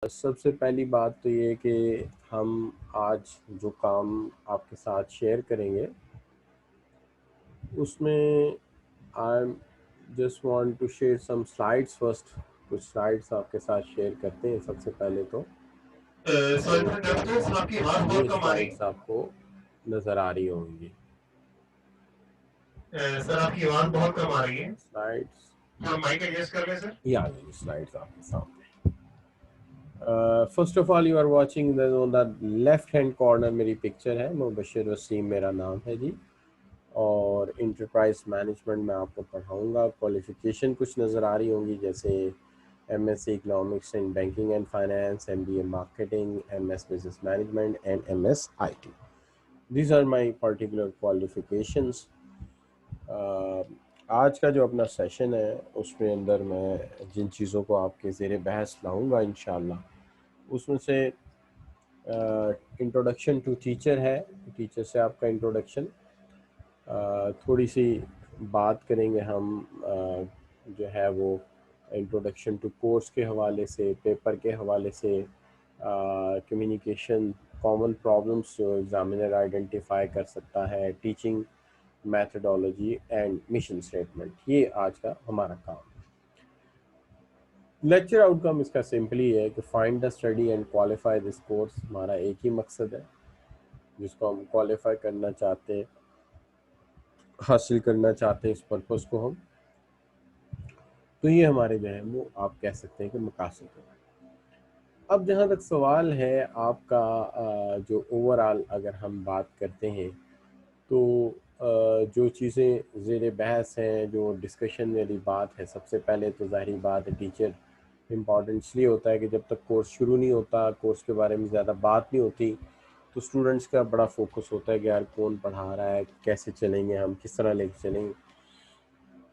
सबसे पहली बात तो ये कि हम आज जो काम आपके साथ शेयर करेंगे उसमें I just want to share some slides first. कुछ स्लाइड्स आपके साथ शेयर करते हैं सबसे पहले तो। सॉरी फॉर इंटरप्शन, सर आपकी आवाज बहुत ये कम आ रही स्लाइड्स आपको नज़र आ रही होंगी। है। सर आपकी आवाज बहुत कम आ रही है। स्लाइड्स थोड़ा माइक एडजस्ट कर लें सर। ये आ गई स्लाइड्स आपके सामने। First of all you are watching on the left hand corner मेरी पिक्चर है। मुबशिर वसीम मेरा नाम है जी, और इंटरप्राइज मैनेजमेंट में आपको पढ़ाऊँगा। क्वालिफ़िकेशन कुछ नज़र आ रही होंगी, जैसे MSc economics in banking and finance, MBA marketing, MS business management and MS IT. These are my particular qualifications. आज का जो अपना सेशन है उसमें अंदर मैं जिन चीज़ों को आपके ज़ेरे बहस लाऊँगा इंशाल्लाह, उसमें से इंट्रोडक्शन टू टीचर है। टीचर से आपका इंट्रोडक्शन, थोड़ी सी बात करेंगे हम जो है वो इंट्रोडक्शन टू कोर्स के हवाले से, पेपर के हवाले से, कम्युनिकेशन, कॉमन प्रॉब्लम्स जो एग्ज़ामिनर आइडेंटिफाई कर सकता है, teaching methodology and mission statement. ये आज का हमारा काम है। लेक्चर आउटकम इसका सिंपली है कि find the study and qualify this course. हमारा एक ही मकसद है जिसको हम क्वालिफाई करना चाहते हैं, हासिल करना चाहते हैं, इस पर्पज़ को हम, तो ये हमारे जो है वो आप कह सकते हैं कि मकासद है। अब जहाँ तक सवाल है आपका, जो ओवरऑल अगर हम बात करते हैं तो जो चीज़ें ज़ेर बहस हैं, जो डिस्कशन वाली बात है, सबसे पहले तो ज़ाहिरी बात है टीचर इम्पॉर्टेंट इसलिए होता है कि जब तक कोर्स शुरू नहीं होता, कोर्स के बारे में ज़्यादा बात नहीं होती, तो स्टूडेंट्स का बड़ा फोकस होता है कि यार कौन पढ़ा रहा है, कैसे चलेंगे हम, किस तरह लेके चलेंगे।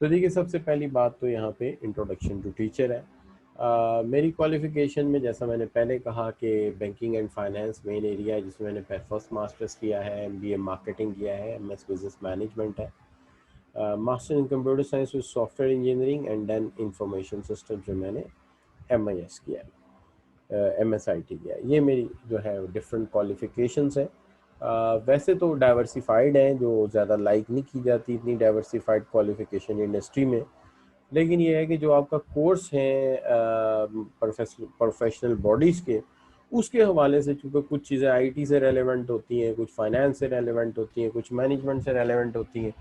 तो देखिए सबसे पहली बात तो यहाँ पे इंट्रोडक्शन टू टीचर है। मेरी क्वालिफ़िकेशन में जैसा मैंने पहले कहा कि banking and finance main area है जिसमें मैंने फर्स्ट मास्टर्स किया है, एमबीए मार्केटिंग किया है, एमएस बिजनेस मैनेजमेंट है, master in computer science with software engineering and then information system जो मैंने एमआईएस किया है, एमएसआईटी किया है। ये मेरी जो है डिफरेंट क्वालिफ़िकेशंस हैं। वैसे तो डाइवर्सिफाइड हैं, जो ज़्यादा लाइक नहीं की जाती इतनी डाइवर्सिफाइड क्वालिफ़िकेशन इंडस्ट्री में, लेकिन ये है कि जो आपका कोर्स है प्रोफेशनल बॉडीज़ के, उसके हवाले से चूँकि कुछ चीज़ें आईटी से रेलेवेंट होती हैं, कुछ फाइनेंस से रेलेवेंट होती हैं, कुछ मैनेजमेंट से रेलेवेंट होती हैं,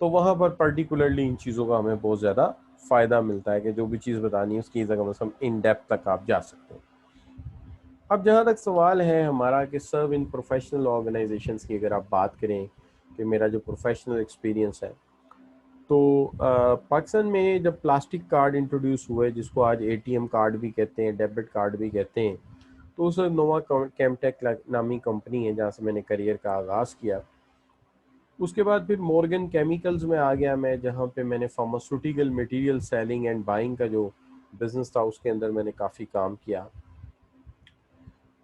तो वहाँ पर पर्टिकुलरली इन चीज़ों का हमें बहुत ज़्यादा फ़ायदा मिलता है कि जो भी चीज़ बतानी है उसकी जगह हम इन डेप्थ तक आप जा सकते हैं। अब जहाँ तक सवाल है हमारा कि सर्व इन प्रोफेशनल ऑर्गेनाइजेशंस की अगर आप बात करें कि मेरा जो प्रोफेशनल एक्सपीरियंस है, तो पाकिस्तान में जब प्लास्टिक कार्ड इंट्रोड्यूस हुए, जिसको आज एटीएम कार्ड भी कहते हैं, डेबिट कार्ड भी कहते हैं, तो उस नोवा कैमटेक नामी कंपनी है जहाँ से मैंने करियर का आगाज़ किया। उसके बाद फिर मॉर्गन केमिकल्स में आ गया मैं, जहाँ पे मैंने pharmaceutical material selling and buying का जो बिज़नेस था उसके अंदर मैंने काफ़ी काम किया।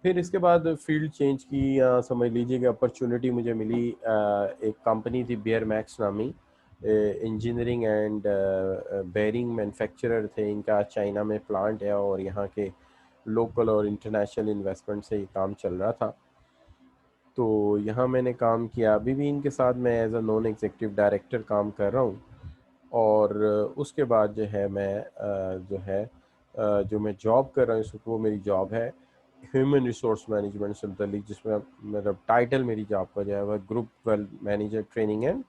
फिर इसके बाद फील्ड चेंज की, या समझ लीजिए कि अपॉर्चुनिटी मुझे मिली, एक कंपनी थी बियर मैक्स नामी, इंजीनियरिंग एंड बेयरिंग मैन्युफैक्चरर थे। इनका चाइना में प्लांट है और यहाँ के लोकल और इंटरनेशनल इन्वेस्टमेंट से ये काम चल रहा था। तो यहाँ मैंने काम किया, अभी भी इनके साथ मैं as a non executive director काम कर रहा हूँ। और उसके बाद जो है मैं जो मैं जॉब कर रहा हूँ इस वक्त, वो मेरी जॉब है ह्यूमन रिसोर्स मैनेजमेंट से मुतल्लिक, जिसमें मतलब टाइटल मेरी जॉब का जो है वह group well manager training and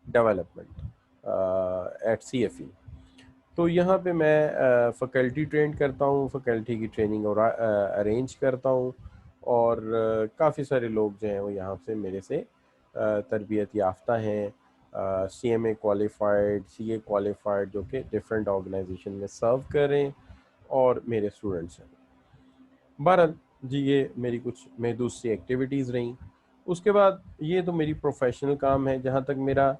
development at CFE। तो यहाँ पे मैं फैकल्टी ट्रेन करता हूँ, फैकल्टी की ट्रेनिंग और अरेंज करता हूँ, और काफ़ी सारे लोग जो हैं वो यहाँ से मेरे से तरबियत याफ्ता हैं, CMA क्वालिफाइड, CA क्वालिफाइड, जो कि डिफरेंट ऑर्गेनाइजेशन में सर्व कर रहे हैं और मेरे स्टूडेंट्स हैं। बहरहाल जी, ये मेरी कुछ महदूद सी एक्टिविटीज़ रहीं। उसके बाद ये तो मेरी प्रोफेशनल काम है। जहाँ तक मेरा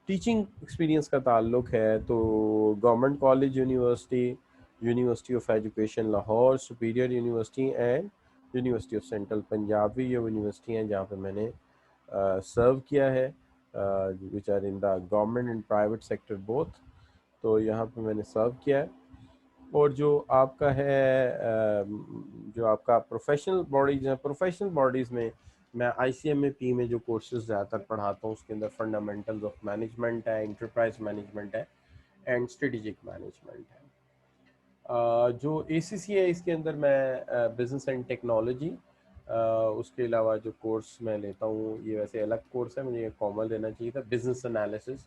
टीचिंग एक्सपीरियंस का ताल्लुक़ है, तो government college university, university of education Lahore, superior university and university of central Punjab भी ये यूनिवर्सिटी हैं जहाँ पे मैंने सर्व किया है, which are in the government and private sector both. तो यहाँ पे मैंने सर्व किया है। और जो आपका है जो आपका प्रोफेशनल बॉडीज़ हैं, प्रोफेशनल बॉडीज़ में मैं ICMAP में जो कोर्सेज ज़्यादातर पढ़ाता हूँ उसके अंदर फंडामेंटल्स ऑफ मैनेजमेंट है, इंटरप्राइज मैनेजमेंट है एंड स्ट्रेटेजिक मैनेजमेंट है। जो ACC है इसके अंदर मैं बिजनेस एंड टेक्नोलॉजी, उसके अलावा जो कोर्स मैं लेता हूँ ये वैसे अलग कोर्स है, मुझे ये कॉमन लेना चाहिए था, बिजनेस एनालिसिस,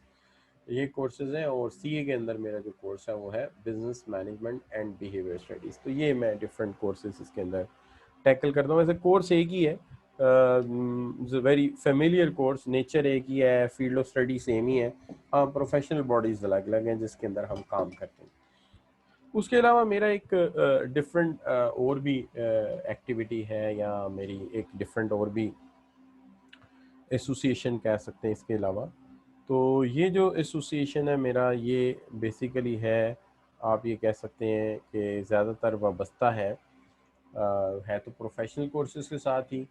ये कोर्सेज हैं। और CA के अंदर मेरा जो कोर्स है वो है business management and behaviour studies. तो ये मैं डिफरेंट कोर्सेज इसके अंदर टैकल करता हूँ। वैसे कोर्स एक ही है, वेरी फेमिलियर कोर्स, नेचर एक ही है, फील्ड ऑफ स्टडी सेम ही है, हाँ प्रोफेशनल बॉडीज़ अलग अलग हैं जिसके अंदर हम काम करते हैं। उसके अलावा मेरा एक डिफरेंट और भी एक्टिविटी है, या मेरी एक डिफरेंट और भी एसोसिएशन कह सकते हैं इसके अलावा। तो ये जो एसोसिएशन है मेरा, ये बेसिकली है, आप ये कह सकते हैं कि ज़्यादातर वाबस्ता है तो प्रोफेशनल कोर्सेज के साथ ही,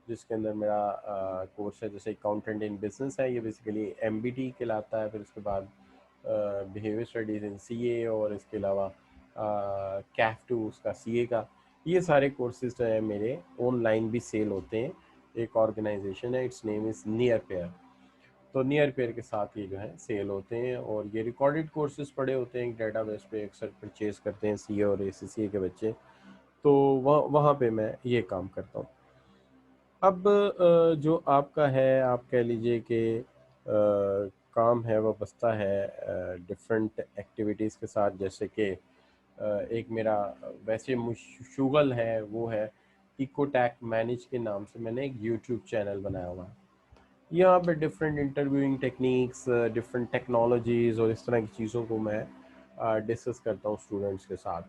जिसके अंदर मेरा कोर्स है जैसे अकाउंटेंट इन बिजनेस है, ये बेसिकली MBT कहलाता है। फिर उसके बाद बिहेवियर स्टडीज़ इन CA, और इसके अलावा CAF2 उसका CA का। ये सारे कोर्सेज जो है मेरे ऑनलाइन भी सेल होते हैं। एक ऑर्गेनाइजेशन है, it's name is near pair, तो नियर पेयर के साथ ये जो है सेल होते हैं। और ये रिकॉर्डेड कोर्सेज पड़े होते हैं, एक डेटाबेस पे अक्सर परचेज करते हैं CA और ACCA के बच्चे, तो वहाँ पे मैं ये काम करता हूँ। अब जो आपका है, आप कह लीजिए कि काम है वाबस्ता है डिफरेंट एक्टिविटीज़ के साथ, जैसे कि एक मेरा वैसे शुगल है, वो है इकोटैक मैनेज के नाम से मैंने एक यूट्यूब चैनल बनाया हुआ है। यहाँ पे different interviewing techniques, different technologies और इस तरह की चीज़ों को मैं डिस्कस करता हूँ स्टूडेंट्स के साथ।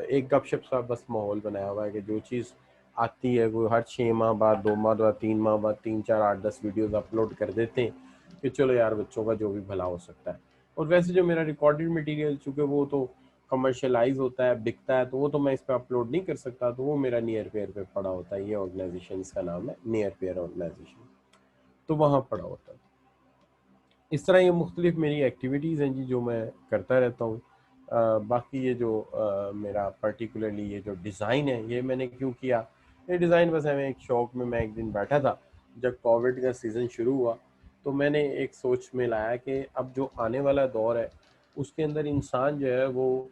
एक गपशप सा बस माहौल बनाया हुआ है कि जो चीज़ आती है वो हर 6 माह बाद, 2 माह बाद, 3 माह बाद 3, 4, 8, 10 वीडियोस अपलोड कर देते हैं कि चलो यार बच्चों का जो भी भला हो सकता है। और वैसे जो मेरा रिकॉर्डेड मटेरियल, चूँकि वो तो कमर्शियलाइज होता है, बिकता है, तो वो तो मैं इस पर अपलोड नहीं कर सकता, तो वो मेरा नियर पेयर पे पड़ा होता है। ये ऑर्गेनाइजेशन, इसका नाम है नियर पेयर ऑर्गेनाइजेशन, तो वहाँ पड़ा होता है। इस तरह ये मुख्तलिफ मेरी एक्टिविटीज़ हैं जी जो मैं करता रहता हूँ। बाकी ये जो मेरा पर्टिकुलरली ये जो डिज़ाइन है, ये मैंने क्यों किया, ये डिज़ाइन बस हमें एक शौक़ में, मैं एक दिन बैठा था जब कोविड का सीज़न शुरू हुआ, तो मैंने एक सोच में लाया कि अब जो आने वाला दौर है उसके अंदर इंसान जो है वो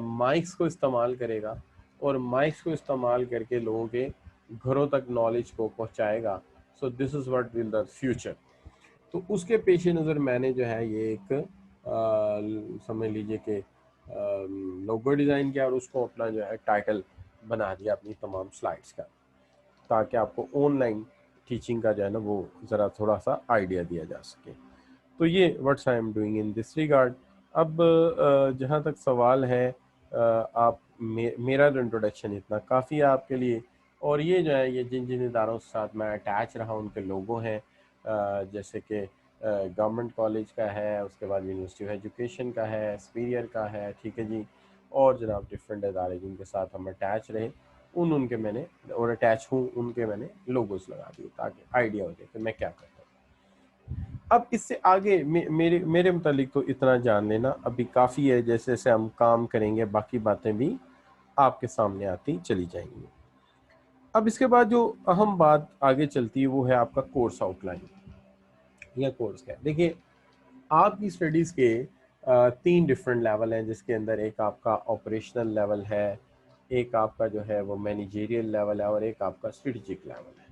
माइक्स को इस्तेमाल करेगा, और माइक्स को इस्तेमाल करके लोगों के घरों तक नॉलेज को पहुँचाएगा। So this is what will the future. तो उसके पेश नज़र मैंने जो है ये एक समझ लीजिए कि लोगो डिज़ाइन किया, और उसको अपना जो है टाइटल बना दिया अपनी तमाम स्लाइड्स का, ताकि आपको ऑनलाइन टीचिंग का जो है ना वो ज़रा थोड़ा सा आइडिया दिया जा सके। तो ये what's I am doing in this regard. अब जहाँ तक सवाल है, आप मेरा जो इंट्रोडक्शन इतना काफ़ी है आपके लिए। और ये जो है, ये जिन जिन इदारों के साथ मैं अटैच रहा उनके लोगो हैं, जैसे कि गवर्नमेंट कॉलेज का है, उसके बाद यूनिवर्सिटी ऑफ एजुकेशन का है, सुपीरियर का है, ठीक है जी, और जनाब डिफरेंट इदारे जिनके साथ हम अटैच रहे, उनके मैंने, और अटैच हूँ उनके मैंने लोगोस लगा दिए ताकि आइडिया हो जाए कि मैं क्या करता हूँ। अब इससे आगे मेरे मेरे मुतालिक तो इतना जान लेना अभी काफ़ी है। जैसे जैसे हम काम करेंगे बाकी बातें भी आपके सामने आती चली जाएंगी। अब इसके बाद जो अहम बात आगे चलती है वो है आपका कोर्स आउटलाइन या कोर्स क्या है। देखिए, आपकी स्टडीज़ के 3 डिफरेंट लेवल हैं, जिसके अंदर एक आपका ऑपरेशनल लेवल है, एक आपका जो है वो मैनेजेरियल लेवल है, और एक आपका स्ट्रेटेजिक लेवल है।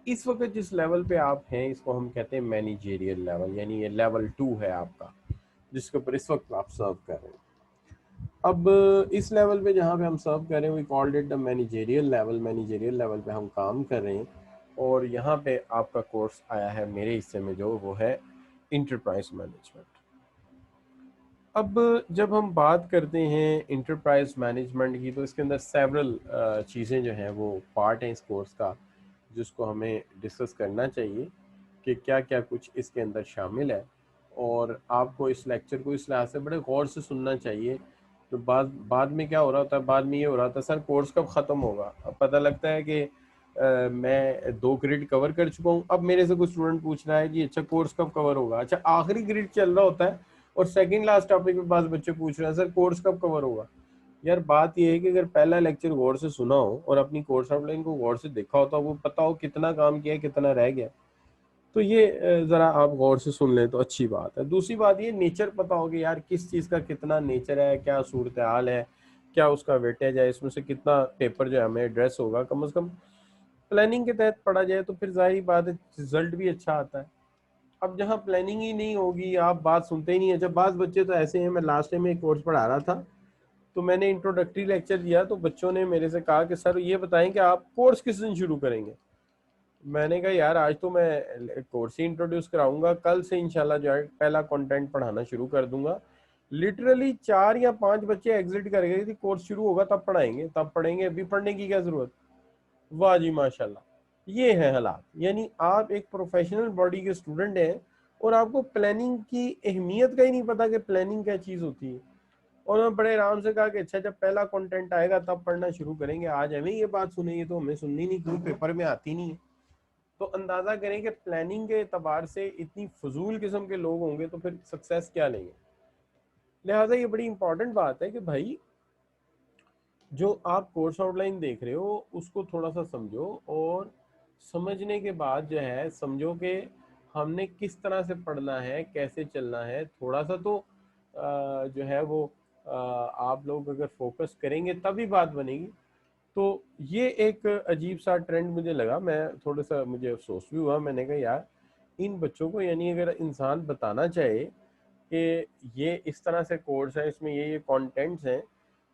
इस वक्त जिस लेवल पे आप हैं इसको हम कहते हैं मैनेजेरियल लेवल, यानी ये लेवल 2 है आपका, जिसके ऊपर इस वक्त आप सर्व कर रहे हैं। अब इस लेवल पे जहाँ पे हम सर्व कर रहे हैं, we called it the managerial level. Managerial level पे हम काम कर रहे हैं, और यहाँ पे आपका कोर्स आया है मेरे हिस्से में जो वो है इंटरप्राइज मैनेजमेंट। अब जब हम बात करते हैं इंटरप्राइज मैनेजमेंट की, तो इसके अंदर सेवरल चीज़ें जो हैं वो पार्ट हैं इस कोर्स का, जिसको हमें डिस्कस करना चाहिए कि क्या क्या कुछ इसके अंदर शामिल है। और आपको इस लेक्चर को इस लिहाज से बड़े गौर से सुनना चाहिए। तो बाद में क्या हो रहा होता है, बाद में ये हो रहा था, सर कोर्स कब ख़त्म होगा। अब पता लगता है कि मैं 2 क्रेडिट कवर कर चुका हूँ। अब मेरे से कुछ स्टूडेंट पूछ रहा है जी अच्छा कोर्स कब कवर होगा। अच्छा, आखिरी क्रेडिट चल रहा होता है और सेकंड लास्ट टॉपिक पे पास बच्चे पूछ रहे हैं सर कोर्स कब कवर होगा। यार बात ये है कि अगर पहला लेक्चर गौर से सुना हो और अपनी कोर्स आउटलाइन को गौर से देखा हो तो वो पता हो कितना काम किया है, कितना रह गया, तो ये जरा आप गौर से सुन लें तो अच्छी बात है। दूसरी बात ये नेचर पता हो कि यार किस चीज़ का कितना नेचर है, क्या सूरत हाल है, क्या उसका वेटेज है, इसमें से कितना पेपर जो है हमें एड्रेस होगा, कम से कम प्लानिंग के तहत पढ़ा जाए तो फिर जाहिर बात है रिजल्ट भी अच्छा आता है। अब जहाँ प्लानिंग ही नहीं होगी, आप बात सुनते ही नहीं है। जब बात बच्चे तो ऐसे हैं, मैं लास्ट टाइम एक कोर्स पढ़ा रहा था तो मैंने इंट्रोडक्टरी लेक्चर दिया तो बच्चों ने मेरे से कहा कि सर ये बताएं कि आप कोर्स किस दिन शुरू करेंगे। मैंने कहा यार आज तो मैं कोर्स ही इंट्रोड्यूस कराऊंगा, कल से इंशाल्लाह जो है पहला कंटेंट पढ़ाना शुरू कर दूंगा। लिटरली 4 या 5 बच्चे एग्जिट कर गए थे, कोर्स शुरू होगा तब पढ़ाएंगे, तब पढ़ेंगे, अभी पढ़ने की क्या जरूरत। वाह जी माशाल्लाह। ये है हालात, यानी आप एक प्रोफेशनल बॉडी के स्टूडेंट हैं और आपको प्लानिंग की अहमियत का ही नहीं पता कि प्लानिंग क्या चीज़ होती है। और मैं बड़े आराम से कहा कि अच्छा जब पहला कंटेंट आएगा तब पढ़ना शुरू करेंगे, आज हमें ये बात सुनेगी तो हमें सुननी नहीं, क्यों पेपर में आती नहीं है। तो अंदाजा करें कि प्लानिंग के एतबार से इतनी फजूल किस्म के लोग होंगे तो फिर सक्सेस क्या लेंगे। लिहाजा ये बड़ी इंपॉर्टेंट बात है कि भाई जो आप कोर्स आउटलाइन देख रहे हो उसको थोड़ा सा समझो, और समझने के बाद जो है समझो कि हमने किस तरह से पढ़ना है, कैसे चलना है। थोड़ा सा तो जो है वो आप लोग अगर फोकस करेंगे तभी बात बनेगी। तो ये एक अजीब सा ट्रेंड मुझे लगा, मैं थोड़ा सा मुझे अफसोस भी हुआ। मैंने कहा यार इन बच्चों को, यानी अगर इंसान बताना चाहे कि ये इस तरह से कोर्स है, इसमें ये कंटेंट्स हैं,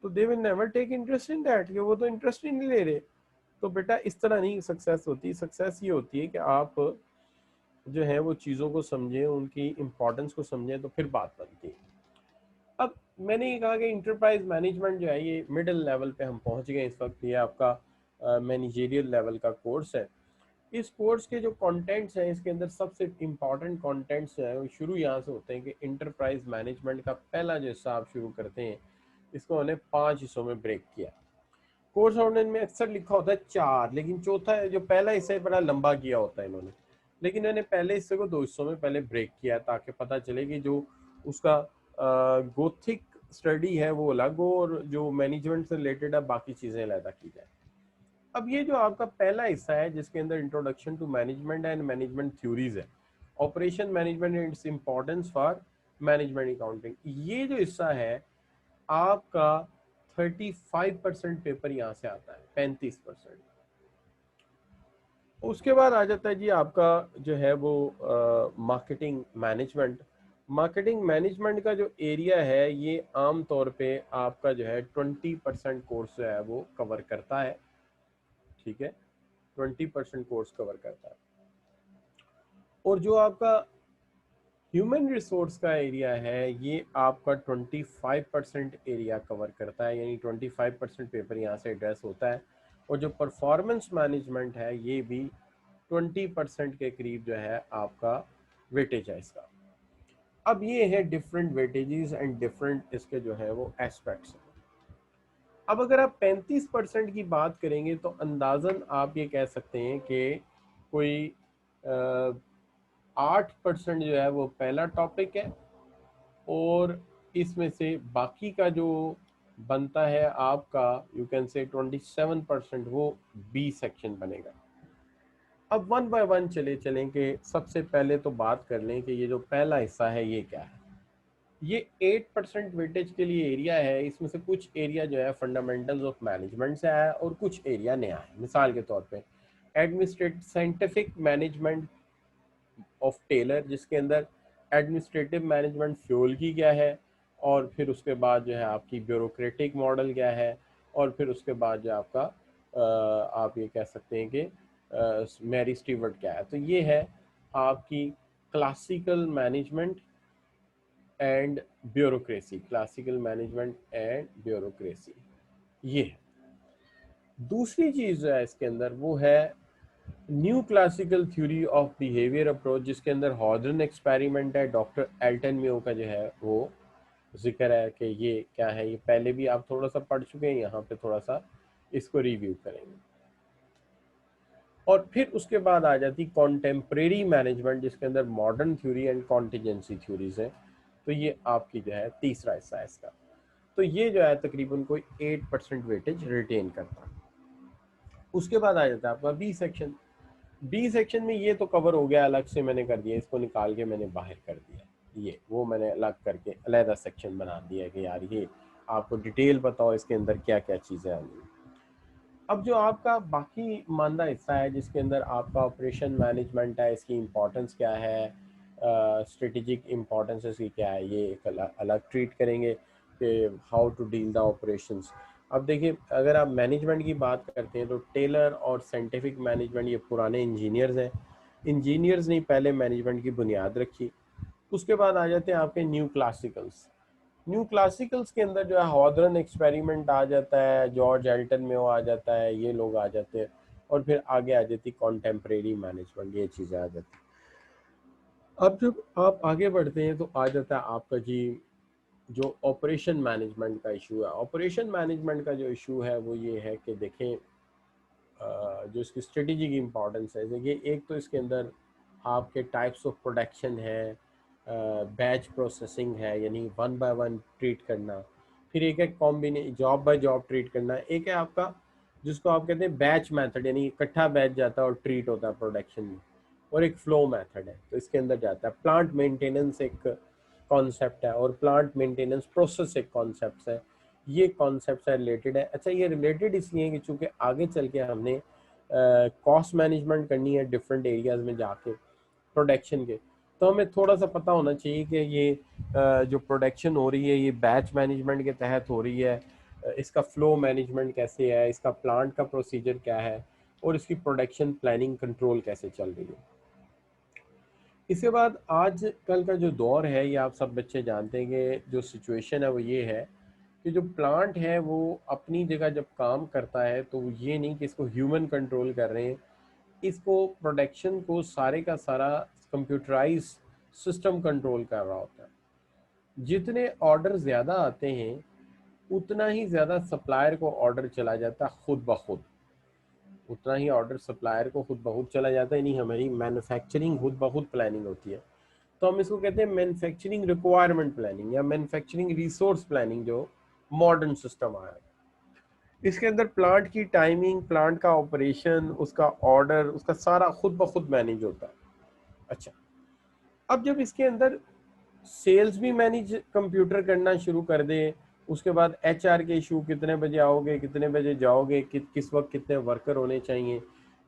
तो they will never take interest in that, कि वो तो इंटरेस्ट ही नहीं ले रहे। तो बेटा इस तरह नहीं सक्सेस होती। सक्सेस ये होती है कि आप जो है वो चीज़ों को समझें, उनकी इम्पोर्टेंस को समझें, तो फिर बात बनती है। अब मैंने ये कहा कि इंटरप्राइज मैनेजमेंट जो है ये मिडिल लेवल पे हम पहुंच गए इस वक्त। ये आपका मैनेजेरियल लेवल का कोर्स है। इस कोर्स के जो कंटेंट्स हैं, इसके अंदर सबसे इम्पॉर्टेंट कंटेंट्स जो है वो शुरू यहाँ से होते हैं कि इंटरप्राइज मैनेजमेंट का पहला जो हिस्सा आप शुरू करते हैं, इसको उन्हें 5 हिस्सों में ब्रेक किया। कोर्स आउटलाइन में अक्सर लिखा होता है 4, लेकिन चौथा है जो पहला हिस्सा है बड़ा लंबा किया होता है इन्होंने। लेकिन मैंने पहले हिस्से को 2 हिस्सों में पहले ब्रेक किया ताकि पता चले कि जो उसका गोथिक स्टडी है वो अलग हो और जो मैनेजमेंट से रिलेटेड है बाकी चीज़ें अलग की जाए। अब ये जो आपका पहला हिस्सा है जिसके अंदर introduction to management and management theories है, operation management and its importance for management accounting, ये जो हिस्सा है आपका 35% पेपर यहाँ से आता है, 35%। उसके बाद आ जाता है जी आपका जो है वो मार्केटिंग मैनेजमेंट। मार्केटिंग मैनेजमेंट का जो एरिया है ये आम तौर पे आपका जो है 20% कोर्स जो है वो कवर करता है। ठीक है, 20% कोर्स कवर करता है। और जो आपका ह्यूमन रिसोर्स का एरिया है ये आपका 25% एरिया कवर करता है, यानी 25% पेपर यहाँ से एड्रेस होता है। और जो परफॉर्मेंस मैनेजमेंट है ये भी 20% के करीब जो है आपका वेटेज है इसका। अब ये है डिफरेंट वेटेजेस एंड डिफरेंट इसके जो है वो एस्पेक्ट्स हैं। अब अगर आप 35% की बात करेंगे तो अंदाजन आप ये कह सकते हैं कि कोई 8% जो है वो पहला टॉपिक है, और इसमें से बाकी का जो बनता है आपका यू कैन से 27% वो बी सेक्शन बनेगा। अब वन बाय वन चले चलें कि सबसे पहले तो बात कर लें कि ये जो पहला हिस्सा है ये क्या है। ये 8% वेटेज के लिए एरिया है। इसमें से कुछ एरिया जो है फंडामेंटल्स ऑफ मैनेजमेंट से आया है और कुछ एरिया नया है। मिसाल के तौर पे administrative scientific management of Taylor, जिसके अंदर एडमिनिस्ट्रेटिव मैनेजमेंट फ्यूल की क्या है, और फिर उसके बाद जो है आपकी ब्यूरोक्रेटिक मॉडल क्या है, और फिर उसके बाद जो आपका आप ये कह सकते हैं कि मैरी स्टीवर्ट क्या है। तो ये है आपकी classical management and bureaucracy, classical management and bureaucracy ये है। दूसरी चीज़ जो है इसके अंदर वो है new classical theory of behaviour approach, जिसके अंदर हॉर्डन एक्सपेरिमेंट है, डॉक्टर एल्टन म्यो का जो है वो जिक्र है कि ये क्या है। ये पहले भी आप थोड़ा सा पढ़ चुके हैं, यहाँ पे थोड़ा सा इसको रिव्यू करेंगे। और फिर उसके बाद आ जाती कॉन्टेम्प्रेरी मैनेजमेंट, जिसके अंदर modern theory and contingency theories है। तो ये आपकी जो है तीसरा हिस्सा है इसका। तो ये जो है तकरीबन कोई 8% वेटेज रिटेन करता है। उसके बाद आ जाता है आपका बी सेक्शन। बी सेक्शन में ये तो कवर हो गया, अलग से मैंने कर दिया, इसको निकाल के मैंने बाहर कर दिया, ये वो मैंने अलग करके अलहदा सेक्शन बना दिया कि यार ये आपको डिटेल बताओ इसके अंदर क्या क्या चीज़ें आनी हैं। अब जो आपका बाकी मानदा हिस्सा है जिसके अंदर आपका ऑपरेशन मैनेजमेंट है, इसकी इम्पोर्टेंस क्या है, स्ट्रेटेजिक इम्पोर्टेंस इसकी क्या है, ये एक अलग ट्रीट करेंगे कि how to deal the operations. अब देखिए अगर आप मैनेजमेंट की बात करते हैं तो टेलर और साइंटिफिक मैनेजमेंट ये पुराने इंजीनियर्स हैं। इंजीनियर्स ने पहले मैनेजमेंट की बुनियाद रखी। उसके बाद आ जाते हैं आपके न्यू क्लासिकल्स। न्यू क्लासिकल्स के अंदर जो है हॉदरन एक्सपेरिमेंट आ जाता है, जॉर्ज एल्टन में वो आ जाता है, ये लोग आ जाते हैं। और फिर आगे आ जाती कॉन्टेम्परेरी मैनेजमेंट, ये चीज़ें आ जाती। अब जब आप आगे बढ़ते हैं तो आ जाता है आपका जी जो ऑपरेशन मैनेजमेंट का इशू है। ऑपरेशन मैनेजमेंट का जो इशू है वो ये है कि देखें जो इसकी स्ट्रेटेजिक इम्पोर्टेंस है, देखिए एक तो इसके अंदर आपके टाइप्स ऑफ प्रोडक्शन है, बैच प्रोसेसिंग है यानी वन बाय वन ट्रीट करना, फिर एक है कॉम्बिने जॉब बाय जॉब ट्रीट करना, एक है आपका जिसको आप कहते हैं बैच मेथड यानी इकट्ठा बैच जाता है और ट्रीट होता है प्रोडक्शन में, और एक फ्लो मेथड है तो इसके अंदर जाता है प्लांट मेंटेनेंस एक कॉन्सेप्ट है और प्लांट मेंटेनेंस प्रोसेस एक कॉन्सेप्ट है। ये कॉन्सेप्ट है रिलेटेड है। अच्छा ये रिलेटेड इसलिए कि चूंकि आगे चल के हमने कॉस्ट मैनेजमेंट करनी है डिफरेंट एरियाज में जाके प्रोडक्शन के, तो हमें थोड़ा सा पता होना चाहिए कि ये जो प्रोडक्शन हो रही है ये बैच मैनेजमेंट के तहत हो रही है, इसका फ्लो मैनेजमेंट कैसे है, इसका प्लांट का प्रोसीजर क्या है, और इसकी प्रोडक्शन प्लानिंग कंट्रोल कैसे चल रही है। इसके बाद आज कल का जो दौर है ये आप सब बच्चे जानते हैं कि जो सिचुएशन है वो ये है कि जो प्लांट है वो अपनी जगह जब काम करता है तो ये नहीं कि इसको ह्यूमन कंट्रोल कर रहे हैं, इसको प्रोडक्शन को सारे का सारा कंप्यूटराइज सिस्टम कंट्रोल कर रहा होता है। जितने ऑर्डर ज़्यादा आते हैं उतना ही ज़्यादा सप्लायर को ऑर्डर चला जाता है खुद ब खुद, उतना ही ऑर्डर सप्लायर को खुद ब खुद चला जाता है, नहीं हमारी मैन्युफैक्चरिंग खुद ब खुद प्लानिंग होती है। तो हम इसको कहते हैं मैन्युफैक्चरिंग रिक्वायरमेंट प्लानिंग या मैन्युफैक्चरिंग रिसोर्स प्लानिंग, जो मॉडर्न सिस्टम आया है। इसके अंदर प्लांट की टाइमिंग, प्लांट का ऑपरेशन, उसका ऑर्डर, उसका सारा खुद ब खुद मैनेज होता है। अच्छा, अब जब इसके अंदर सेल्स भी मैनेज कंप्यूटर करना शुरू कर दे, उसके बाद एचआर के इशू, कितने बजे आओगे, कितने बजे जाओगे, किस वक्त कितने वर्कर होने चाहिए,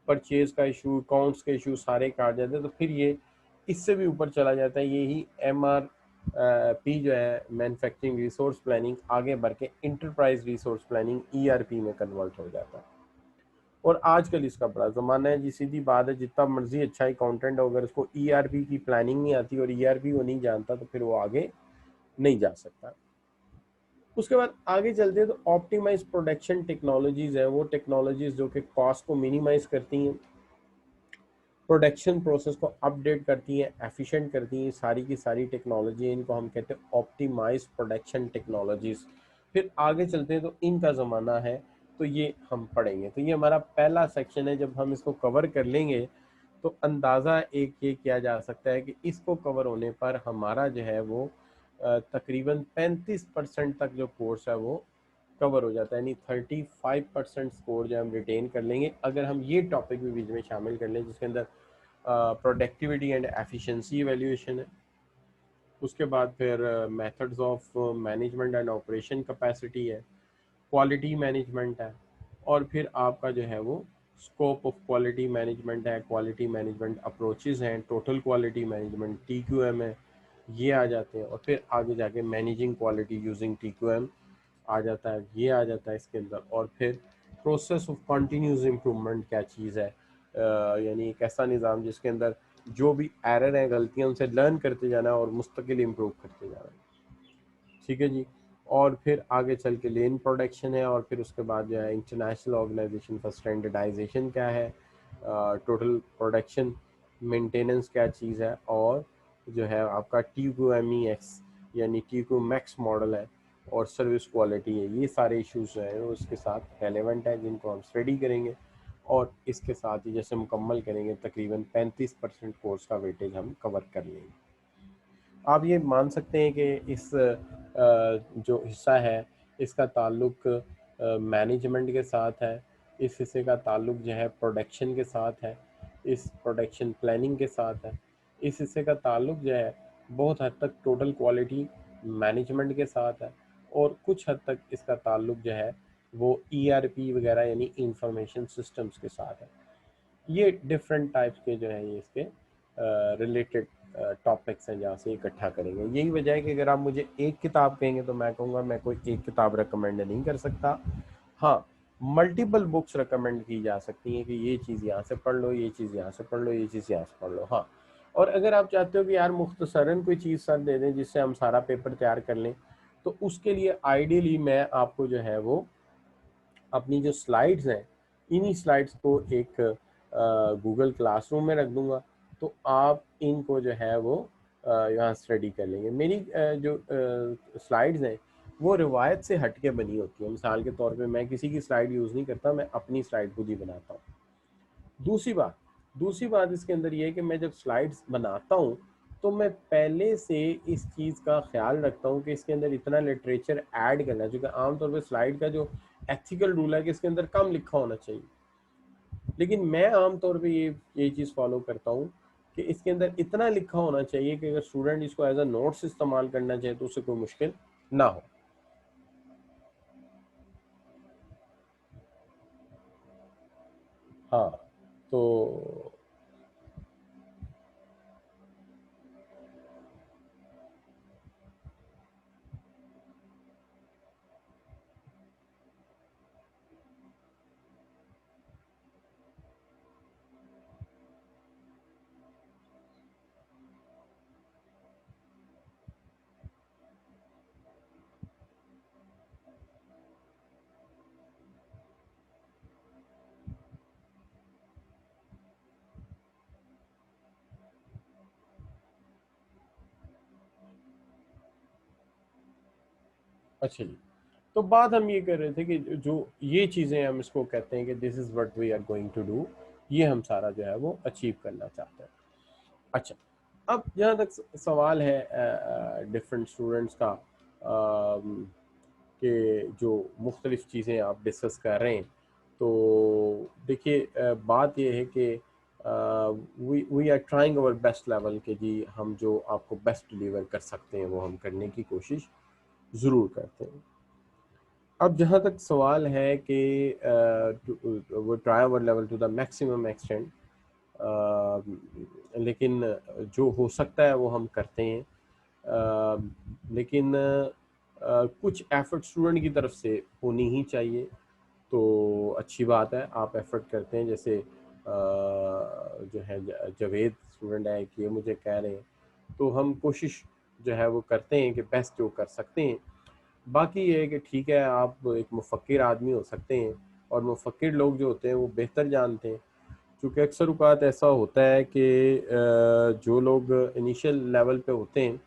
परचेज का इशू, अकाउंट्स के इशू सारे काट जाते हैं, तो फिर ये इससे भी ऊपर चला जाता है। यही एमआर पी जो है मैन्युफैक्चरिंग रिसोर्स प्लानिंग आगे बढ़ के इंटरप्राइज रिसोर्स प्लानिंग ईआरपी में कन्वर्ट हो जाता है। और आजकल इसका बड़ा ज़माना है जी, सीधी बात है, जितना मर्जी अच्छा अकाउंटेंट हो अगर उसको ईआरपी की प्लानिंग नहीं आती और ईआरपी को नहीं जानता तो फिर वो आगे नहीं जा सकता। उसके बाद आगे चलते हैं तो ऑप्टिमाइज प्रोडक्शन टेक्नोलॉजीज है, वो टेक्नोलॉजीज जो कि कॉस्ट को मिनिमाइज करती हैं, प्रोडक्शन प्रोसेस को अपडेट करती हैं, एफिशिएंट करती हैं, सारी की सारी टेक्नोलॉजी, इनको हम कहते हैं ऑप्टिमाइज प्रोडक्शन टेक्नोलॉजीज। फिर आगे चलते हैं तो इनका ज़माना है, तो ये हम पढ़ेंगे। तो ये हमारा पहला सेक्शन है, जब हम इसको कवर कर लेंगे तो अंदाज़ा एक ये किया जा सकता है कि इसको कवर होने पर हमारा जो है वो तकरीबन 35% तक जो कोर्स है वो कवर हो जाता है, यानी 35% स्कोर जो हम रिटेन कर लेंगे अगर हम ये टॉपिक भी बीच में शामिल कर लें, जिसके अंदर प्रोडक्टिविटी एंड एफिशिएंसी एवेल्यूएशन है। उसके बाद फिर methods of management and operation capacity है, क्वालिटी मैनेजमेंट है, और फिर आपका जो है वो स्कोप ऑफ क्वालिटी मैनेजमेंट है, क्वालिटी मैनेजमेंट अप्रोचेस हैं, टोटल क्वालिटी मैनेजमेंट TQM है, ये आ जाते हैं। और फिर आगे जाके मैनेजिंग क्वालिटी यूजिंग TQM आ जाता है, ये आ जाता है इसके अंदर। और फिर प्रोसेस ऑफ कंटिन्यूस इम्प्रूवमेंट क्या चीज़ है, यानी एक ऐसा निज़ाम जिसके अंदर जो भी एरर है, गलतियाँ, उनसे लर्न करते जाना और मुस्तकिल इम्प्रूव करते जाना। ठीक है जी। और फिर आगे चल के लेन प्रोडक्शन है, और फिर उसके बाद जो है इंटरनेशनल ऑर्गेनाइजेशन फॉर स्टैंडर्डाइजेशन क्या है, टोटल प्रोडक्शन मेंटेनेंस क्या चीज़ है, और जो है आपका TQMEX यानी TQ मैक्स मॉडल है, और सर्विस क्वालिटी है। ये सारे इश्यूज जो हैं वो उसके साथ रेलेवेंट हैं, जिनको हम स्टडी करेंगे और इसके साथ ही जैसे मुकम्मल करेंगे तकरीबन 35% कोर्स का वेटेज हम कवर कर लेंगे। आप ये मान सकते हैं कि इस जो हिस्सा है इसका ताल्लुक मैनेजमेंट के साथ है, इस हिस्से का ताल्लुक जो है प्रोडक्शन के साथ है, इस प्रोडक्शन प्लानिंग के साथ है, इस हिस्से का ताल्लुक जो है बहुत हद तक टोटल क्वालिटी मैनेजमेंट के साथ है, और कुछ हद तक इसका ताल्लुक जो है वो ERP वगैरह यानी इंफॉर्मेशन सिस्टम्स के साथ है। ये डिफरेंट टाइप्स के जो है ये इसके रिलेटेड टॉपिक्स हैं जहाँ से इकट्ठा करेंगे। यही वजह है कि अगर आप मुझे एक किताब कहेंगे तो मैं कहूँगा मैं कोई एक किताब रिकमेंड नहीं कर सकता। हाँ, मल्टीपल बुक्स रिकमेंड की जा सकती हैं कि ये चीज़ यहाँ से पढ़ लो, ये चीज़ यहाँ से पढ़ लो, ये चीज़ यहाँ से पढ़ लो। हाँ, और अगर आप चाहते हो कि यार मुख्तसरन कोई चीज़ सर दे दें जिससे हम सारा पेपर तैयार कर लें, तो उसके लिए आइडियली मैं आपको जो है वो अपनी जो स्लाइड्स हैं, इन्हीं स्लाइड्स को एक गूगल क्लासरूम में रख दूंगा, तो आप इनको जो है वो यहाँ स्टडी कर लेंगे। मेरी जो स्लाइड्स हैं वो रिवायत से हट के बनी होती है। मिसाल के तौर पे मैं किसी की स्लाइड यूज़ नहीं करता, मैं अपनी स्लाइड खुद ही बनाता हूँ। दूसरी बात इसके अंदर ये है कि मैं जब स्लाइड्स बनाता हूँ तो मैं पहले से इस चीज़ का ख्याल रखता हूँ कि इसके अंदर इतना लिटरेचर ऐड करना है, क्योंकि आमतौर पर स्लाइड का जो एथिकल रूल है कि इसके अंदर कम लिखा होना चाहिए, लेकिन मैं आमतौर पे ये चीज़ फॉलो करता हूँ कि इसके अंदर इतना लिखा होना चाहिए कि अगर स्टूडेंट इसको एज अ नोट्स इस्तेमाल करना चाहे तो उसे कोई मुश्किल ना हो। हाँ, तो अच्छा जी, तो बात हम ये कर रहे थे कि जो ये चीज़ें हम इसको कहते हैं कि this is what we are going to do, ये हम सारा जो है वो अचीव करना चाहते हैं। अच्छा, अब जहाँ तक सवाल है डिफरेंट स्टूडेंट्स का कि जो मुख्तलिफ़ चीज़ें आप डिस्कस कर रहे हैं, तो देखिए बात ये है कि we are trying our best level के जी हम जो आपको बेस्ट डिलीवर कर सकते हैं वो हम करने की कोशिश ज़रूर करते हैं। अब जहाँ तक सवाल है कि वो try our level to the maximum extent, लेकिन जो हो सकता है वो हम करते हैं, लेकिन कुछ एफर्ट स्टूडेंट की तरफ से होनी ही चाहिए, तो अच्छी बात है आप एफर्ट करते हैं। जैसे जो है जावेद स्टूडेंट है कि ये मुझे कह रहे हैं, तो हम कोशिश जो है वो करते हैं कि बेस्ट जो कर सकते हैं। बाकी ये है कि ठीक है आप एक मुफक्किर आदमी हो सकते हैं, और मुफक्किर लोग जो होते हैं वो बेहतर जानते हैं, क्योंकि अक्सर औक़ात ऐसा होता है कि जो लोग इनिशियल लेवल पे होते हैं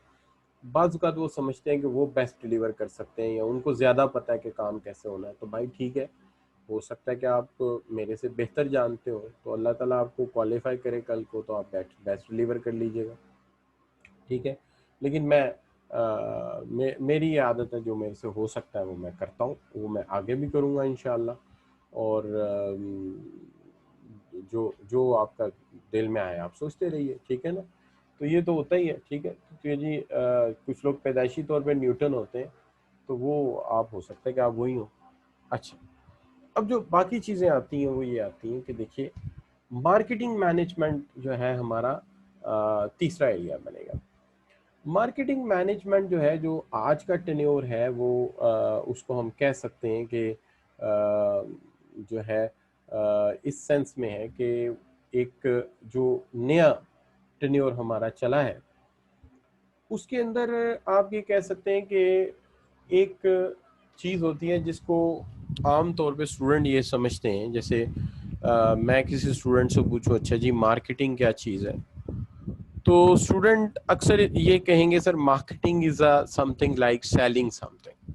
बाज़ औक़ात वो समझते हैं कि वो बेस्ट डिलीवर कर सकते हैं या उनको ज़्यादा पता है कि काम कैसे होना है। तो भाई ठीक है, हो सकता है कि आप मेरे से बेहतर जानते हो, तो अल्लाह ताला आपको क्वालिफ़ाई करे कल को तो आप बेस्ट डिलीवर कर लीजिएगा, ठीक है। लेकिन मेरी ये आदत है, जो मेरे से हो सकता है वो मैं करता हूँ, वो मैं आगे भी करूँगा इंशाअल्लाह। और जो जो आपका दिल में आए आप सोचते रहिए, ठीक है ना। तो ये तो होता ही है, ठीक है। तो जी कुछ लोग पैदाइशी तौर पे न्यूटन होते हैं, तो वो आप हो सकता है कि आप वही हो। अच्छा, अब जो बाकी चीज़ें आती हैं वो ये आती हैं कि देखिए मार्केटिंग मैनेजमेंट जो है हमारा तीसरा एरिया बनेगा। मार्केटिंग मैनेजमेंट जो है, जो आज का टेन्योर है वो उसको हम कह सकते हैं कि जो है इस सेंस में है कि एक जो नया टेन्योर हमारा चला है उसके अंदर आप ये कह सकते हैं कि एक चीज़ होती है जिसको आम तौर पे स्टूडेंट ये समझते हैं। जैसे मैं किसी स्टूडेंट से पूछूं अच्छा जी मार्केटिंग क्या चीज़ है, तो स्टूडेंट अक्सर ये कहेंगे sir marketing is a something like selling something,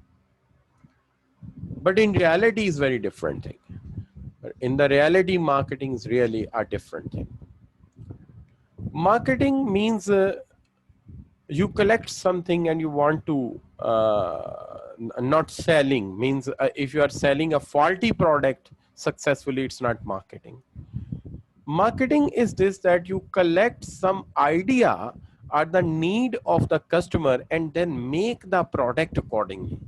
but in reality is very different thing. In the reality marketing is really a different thing. Marketing means you collect something and you want to not selling means if you are selling a faulty product successfully, it's not marketing. Marketing is this, that you collect some idea or the need of the customer and then make the product accordingly.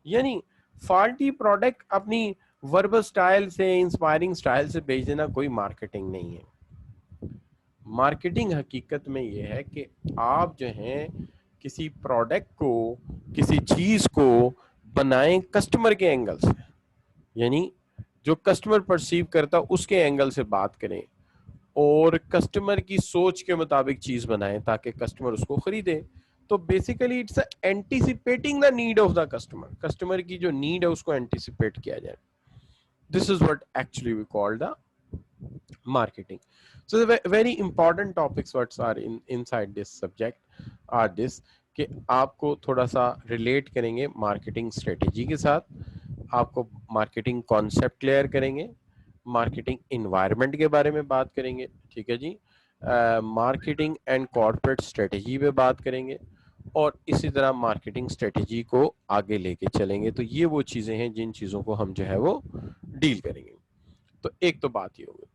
यानी faulty product अपनी verbal style से, inspiring style से बेच देना कोई marketing नहीं है. Marketing हकीकत में ये है कि आप जो हैं किसी प्रोडक्ट को, किसी चीज को बनाएं कस्टमर के एंगल से, यानी जो कस्टमर परसीव करता उसके एंगल से बात करें और कस्टमर की सोच के मुताबिक चीज बनाएं ताकि कस्टमर उसको खरीदे. तो basically it's anticipating the need of the customer. Customer की जो नीड है उसको एंटीसिपेट किया जाए. This is what actually we call the marketing. So the very important topics what are inside this subject are this कि आपको थोड़ा सा रिलेट करेंगे मार्केटिंग स्ट्रेटेजी के साथ, आपको मार्केटिंग कॉन्सेप्ट क्लियर करेंगे, मार्केटिंग इन्वायरमेंट के बारे में बात करेंगे, ठीक है जी, मार्केटिंग एंड कॉर्पोरेट स्ट्रेटेजी पे बात करेंगे और इसी तरह मार्केटिंग स्ट्रेटेजी को आगे लेके चलेंगे. तो ये वो चीजें हैं जिन चीजों को हम जो है वो डील करेंगे. तो एक तो बात ये होगी.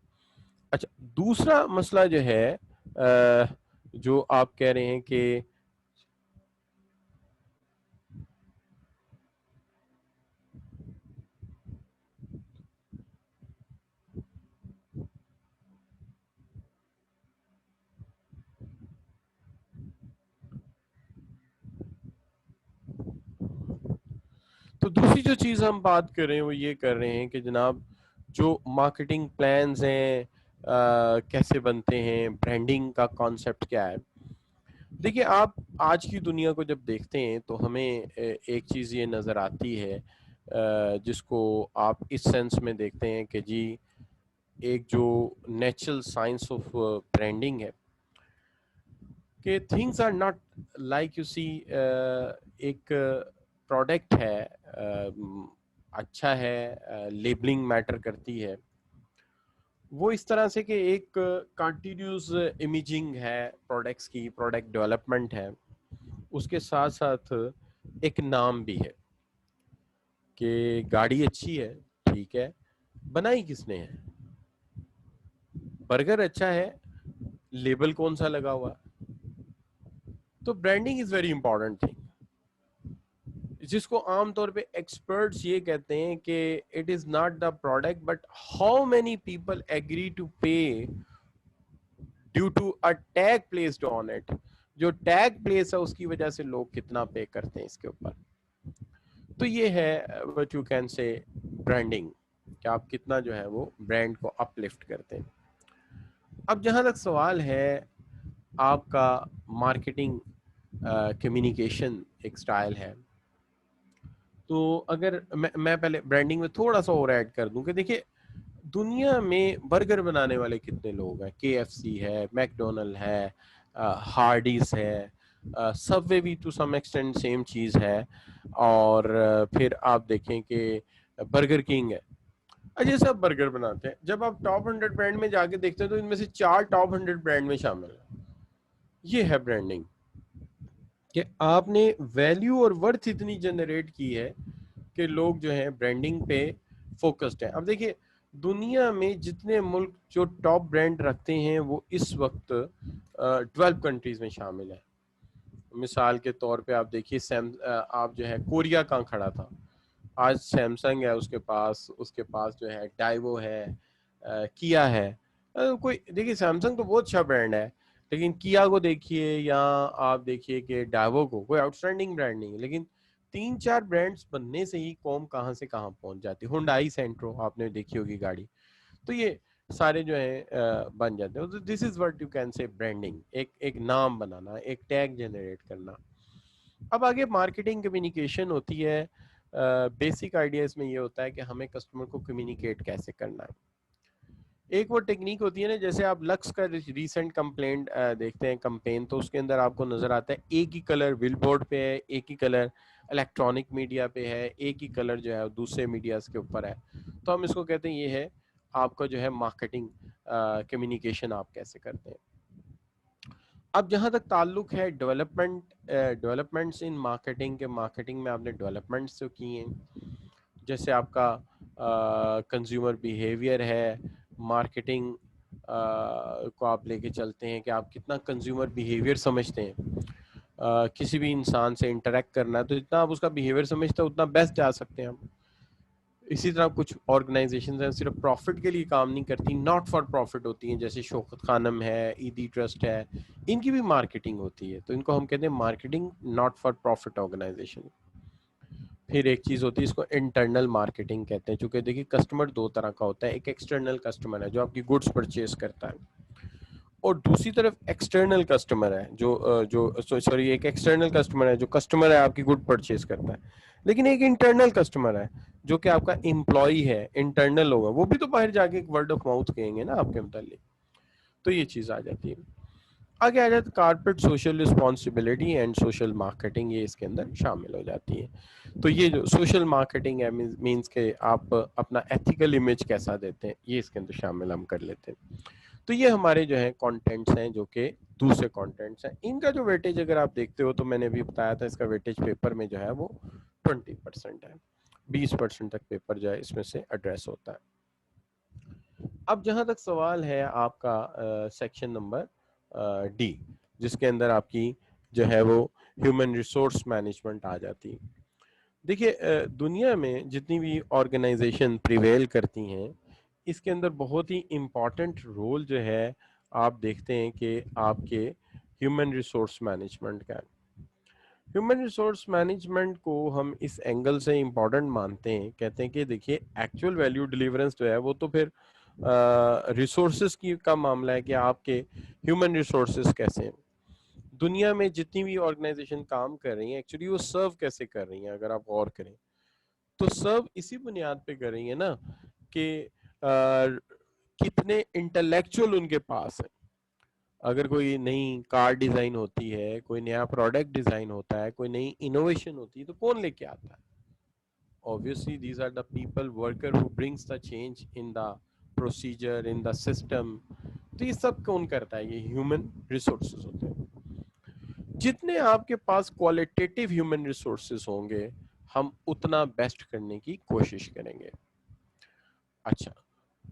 अच्छा, दूसरा मसला जो है जो आप कह रहे हैं कि तो दूसरी जो चीज हम बात कर रहे हैं वो ये कर रहे हैं कि जनाब जो मार्केटिंग प्लान्स हैं कैसे बनते हैं, ब्रांडिंग का कॉन्सेप्ट क्या है. देखिए, आप आज की दुनिया को जब देखते हैं तो हमें एक चीज़ ये नज़र आती है जिसको आप इस सेंस में देखते हैं कि जी एक जो नेचुरल साइंस ऑफ ब्रांडिंग है कि things are not like you see. एक प्रोडक्ट है, अच्छा है, लेबलिंग मैटर करती है, वो इस तरह से कि एक कंटिन्यूस इमेजिंग है प्रोडक्ट्स की, प्रोडक्ट डेवलपमेंट है, उसके साथ साथ एक नाम भी है कि गाड़ी अच्छी है, ठीक है, बनाई किसने है, बर्गर अच्छा है, लेबल कौन सा लगा हुआ है. तो branding is very important thing, जिसको आमतौर पे एक्सपर्ट्स ये कहते हैं कि it is not the product but how many people agree to pay due to a tag placed on it. जो टैग प्लेस है उसकी वजह से लोग कितना पे करते हैं इसके ऊपर. तो ये है what you can say branding, कि आप कितना जो है वो ब्रांड को अपलिफ्ट करते हैं. अब जहां तक सवाल है आपका मार्केटिंग कम्युनिकेशन एक स्टाइल है, तो अगर मैं पहले ब्रांडिंग में थोड़ा सा और ऐड कर दूं कि देखिए दुनिया में बर्गर बनाने वाले कितने लोग हैं. KFC है, मैकडोनल्ड है, हार्डीज है, सबवे भी टू सम एक्सटेंट सेम चीज़ है, और फिर आप देखें कि बर्गर किंग है. अजय सब बर्गर बनाते हैं. जब आप टॉप 100 ब्रांड में जाके देखते हैं तो इनमें से 4 टॉप 100 ब्रांड में शामिल है. ये है ब्रांडिंग कि आपने वैल्यू और वर्थ इतनी जनरेट की है कि लोग जो है ब्रांडिंग पे फोकस्ड हैं. अब देखिए दुनिया में जितने मुल्क जो टॉप ब्रांड रखते हैं वो इस वक्त 12 कंट्रीज में शामिल है. मिसाल के तौर पे आप देखिए आप जो है कोरिया कहाँ खड़ा था, आज सैमसंग है उसके पास जो है डाइवो है, किया है. कोई देखिए सैमसंग तो बहुत अच्छा ब्रांड है, लेकिन किया को देखिए या आप देखिए कि डाइवो को, कोई आउटस्टैंडिंग ब्रांड नहीं है, लेकिन 3-4 ब्रांड्स बनने से ही कौम कहाँ से कहाँ पहुंच जाती है. हुंडई सेंट्रो आपने देखी होगी गाड़ी. तो ये सारे जो है बन जाते हैं. This is what you can say branding, एक नाम बनाना, एक टैग जनरेट करना. अब आगे मार्केटिंग कम्युनिकेशन होती है. बेसिक आइडिया इसमें ये होता है कि हमें कस्टमर को कम्युनिकेट कैसे करना है. एक वो टेक्निक होती है ना, जैसे आप लक्स का रीसेंट कंप्लेंट देखते हैं कंपेन, तो उसके अंदर आपको नजर आता है एक ही कलर बिलबोर्ड पे है, एक ही कलर इलेक्ट्रॉनिक मीडिया पे है, एक ही कलर जो है दूसरे मीडियाज के ऊपर है. तो हम इसको कहते हैं ये है आपका जो है मार्केटिंग कम्युनिकेशन आप कैसे करते हैं. अब जहाँ तक ताल्लुक है डेवलपमेंट्स इन मार्केटिंग के, मार्केटिंग में आपने डेवलपमेंट्स जो किए हैं, जैसे आपका कंज्यूमर बिहेवियर है, मार्केटिंग को आप लेके चलते हैं कि आप कितना कंज्यूमर बिहेवियर समझते हैं। किसी भी इंसान से इंटरेक्ट करना है तो जितना आप उसका बिहेवियर समझते हैं उतना बेस्ट जा सकते हैं हम। इसी तरह कुछ ऑर्गेनाइजेशंस हैं सिर्फ प्रॉफिट के लिए काम नहीं करती, नॉट फॉर प्रॉफिट होती हैं, जैसे शौकत खानम है, ईदी ट्रस्ट है, इनकी भी मार्केटिंग होती है, तो इनको हम कहते हैं marketing not for profit organisation. फिर एक चीज़ होती है, इसको इंटरनल मार्केटिंग कहते हैं, चूँकि देखिए कस्टमर दो तरह का होता है, एक एक्सटर्नल कस्टमर है जो आपकी गुड्स परचेज करता है, और दूसरी तरफ एक्सटर्नल कस्टमर है सॉरी एक एक्सटर्नल कस्टमर है जो कस्टमर है आपकी गुड परचेज करता है, लेकिन एक इंटरनल कस्टमर है जो कि आपका एम्प्लॉय है, इंटरनल होगा, वो भी तो बाहर जाके एक वर्ड ऑफ माउथ कहेंगे ना आपके मुतालिक। तो ये चीज़ आ जाती है। आगे आ जाता है corporate social responsibility and social marketing, ये इसके अंदर शामिल हो जाती है। तो ये जो सोशल मार्केटिंग है मीन्स के आप अपना एथिकल इमेज कैसा देते हैं, ये इसके अंदर शामिल हम कर लेते हैं। तो ये हमारे जो है कंटेंट्स हैं जो कि दूसरे कंटेंट्स हैं। इनका जो वेटेज अगर आप देखते हो तो मैंने अभी बताया था, इसका वेटेज पेपर में जो है वो 20% है, 20% तक पेपर जो है इसमें से एड्रेस होता है। अब जहां तक सवाल है आपका सेक्शन नंबर डी, जिसके अंदर आपकी जो है वो ह्यूमन रिसोर्स मैनेजमेंट आ जाती है। देखिए दुनिया में जितनी भी ऑर्गेनाइजेशन प्रिवेल करती हैं, इसके अंदर बहुत ही इम्पॉर्टेंट रोल जो है आप देखते हैं कि आपके ह्यूमन रिसोर्स मैनेजमेंट का। ह्यूमन रिसोर्स मैनेजमेंट को हम इस एंगल से इम्पॉर्टेंट मानते हैं, कहते हैं कि देखिए एक्चुअल वैल्यू डिलीवरेंस जो है वो तो फिर रिसोर्सेज की का मामला है कि आपके ह्यूमन रिसोर्सेज कैसे हैं। दुनिया में जितनी भी ऑर्गेनाइजेशन काम कर रही हैं एक्चुअली वो सर्व कैसे कर रही हैं, अगर आप गौर करें तो सर्व इसी बुनियाद पे कर रही है ना कि कितने इंटेलेक्चुअल उनके पास है। अगर कोई नई कार डिजाइन होती है, कोई नया प्रोडक्ट डिजाइन होता है, कोई नई इनोवेशन होती है, तो कौन लेके आता है? Obviously these are the people worker who brings the change in the procedure, in the system. तो ये सब कौन करता है? ये ह्यूमन रिसोर्सेज होते हैं। जितने आपके पास क्वालिटेटिव ह्यूमन रिसोर्सेज होंगे, हम उतना बेस्ट करने की कोशिश करेंगे। अच्छा,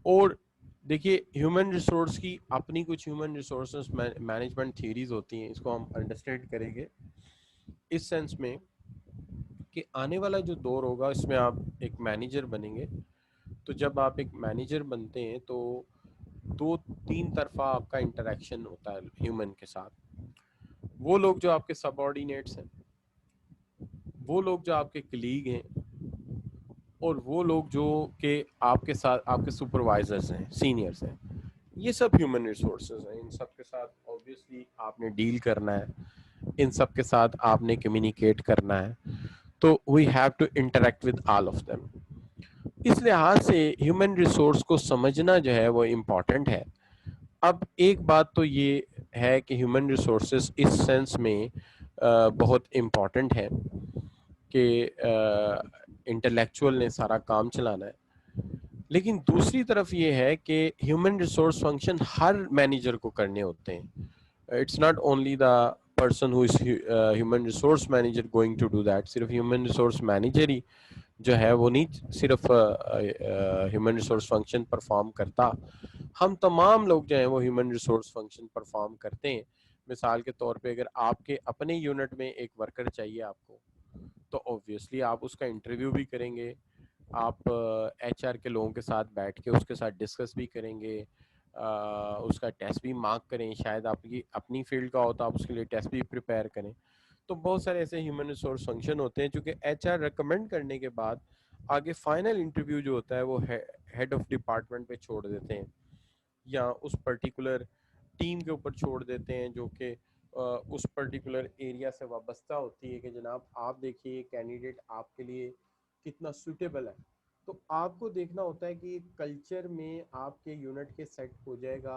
और देखिए ह्यूमन रिसोर्स की अपनी कुछ ह्यूमन रिसोर्सेज मैनेजमेंट थ्योरीज होती हैं, इसको हम अंडरस्टैंड करेंगे इस सेंस में कि आने वाला जो दौर होगा इसमें आप एक मैनेजर बनेंगे। तो जब आप एक मैनेजर बनते हैं तो दो तीन तरफा आपका इंटरेक्शन होता है ह्यूमन के साथ। वो लोग जो आपके सबऑर्डिनेट्स हैं, वो लोग जो आपके कलीग हैं, और वो लोग जो कि आपके साथ आपके सुपरवाइजर्स हैं, सीनियर्स हैं, ये सब ह्यूमन रिसोर्सेज हैं। इन सब के साथ ऑब्वियसली आपने डील करना है, इन सब के साथ आपने कम्युनिकेट करना है, तो we have to interact with all of them. इस लिहाज से ह्यूमन रिसोर्स को समझना जो है वो इम्पॉर्टेंट है। अब एक बात तो ये है कि ह्यूमन रिसोर्सेज इस सेंस में बहुत इम्पॉर्टेंट है कि इंटेलेक्चुअल ने सारा काम चलाना है, लेकिन दूसरी तरफ ये है कि ह्यूमन रिसोर्स फंक्शन हर मैनेजर को करने होते हैं। It's not only the person who is human resource manager going to do that. सिर्फ ह्यूमन रिसोर्स मैनेजर ही जो है वो नहीं सिर्फ ह्यूमन रिसोर्स फंक्शन परफॉर्म करता, हम तमाम लोग जो हैं वो ह्यूमन रिसोर्स फंक्शन परफॉर्म करते हैं। मिसाल के तौर पे अगर आपके अपने यूनिट में एक वर्कर चाहिए आपको, तो ऑब्वियसली आप उसका इंटरव्यू भी करेंगे, आप एचआर के लोगों के साथ बैठ के उसके साथ डिस्कस भी करेंगे, उसका टेस्ट भी मार्क करें, शायद आपकी अपनी फील्ड का हो तो आप उसके लिए टेस्ट भी प्रिपेयर करें। तो बहुत सारे ऐसे ह्यूमन रिसोर्स फंक्शन होते हैं जो कि एचआर रिकमेंड करने के बाद आगे फाइनल इंटरव्यू जो होता है वो हेड ऑफ डिपार्टमेंट पे छोड़ देते हैं, या उस पर्टिकुलर टीम के ऊपर छोड़ देते हैं जो कि उस पर्टिकुलर एरिया से वाबस्ता होती है कि जनाब आप देखिए कैंडिडेट आपके लिए कितना सूटेबल है। तो आपको देखना होता है कि कल्चर में आपके यूनिट के सेट हो जाएगा,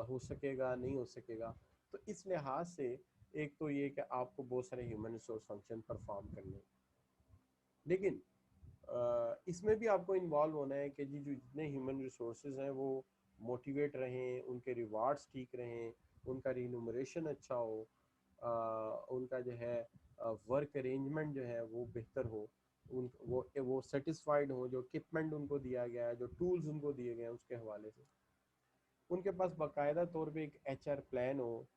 हो सकेगा नहीं हो सकेगा। तो इस लिहाज से एक तो ये कि आपको बहुत सारे ह्यूमन रिसोर्स फंक्शन परफॉर्म करने, लेकिन इसमें भी आपको इन्वॉल्व होना है कि जी जो जितने ह्यूमन रिसोर्सेज हैं वो मोटिवेट रहें, उनके रिवार्ड्स ठीक रहें, उनका रिन्यूमरेशन अच्छा हो, उनका जो है वर्क अरेंजमेंट जो है वो बेहतर हो, उन वो सेटिस्फाइड हो, जो इक्विपमेंट उनको दिया गया है, जो टूल्स उनको दिए गए हैं उसके हवाले से, उनके पास बाकायदा तौर पे एक एचआर प्लान हो,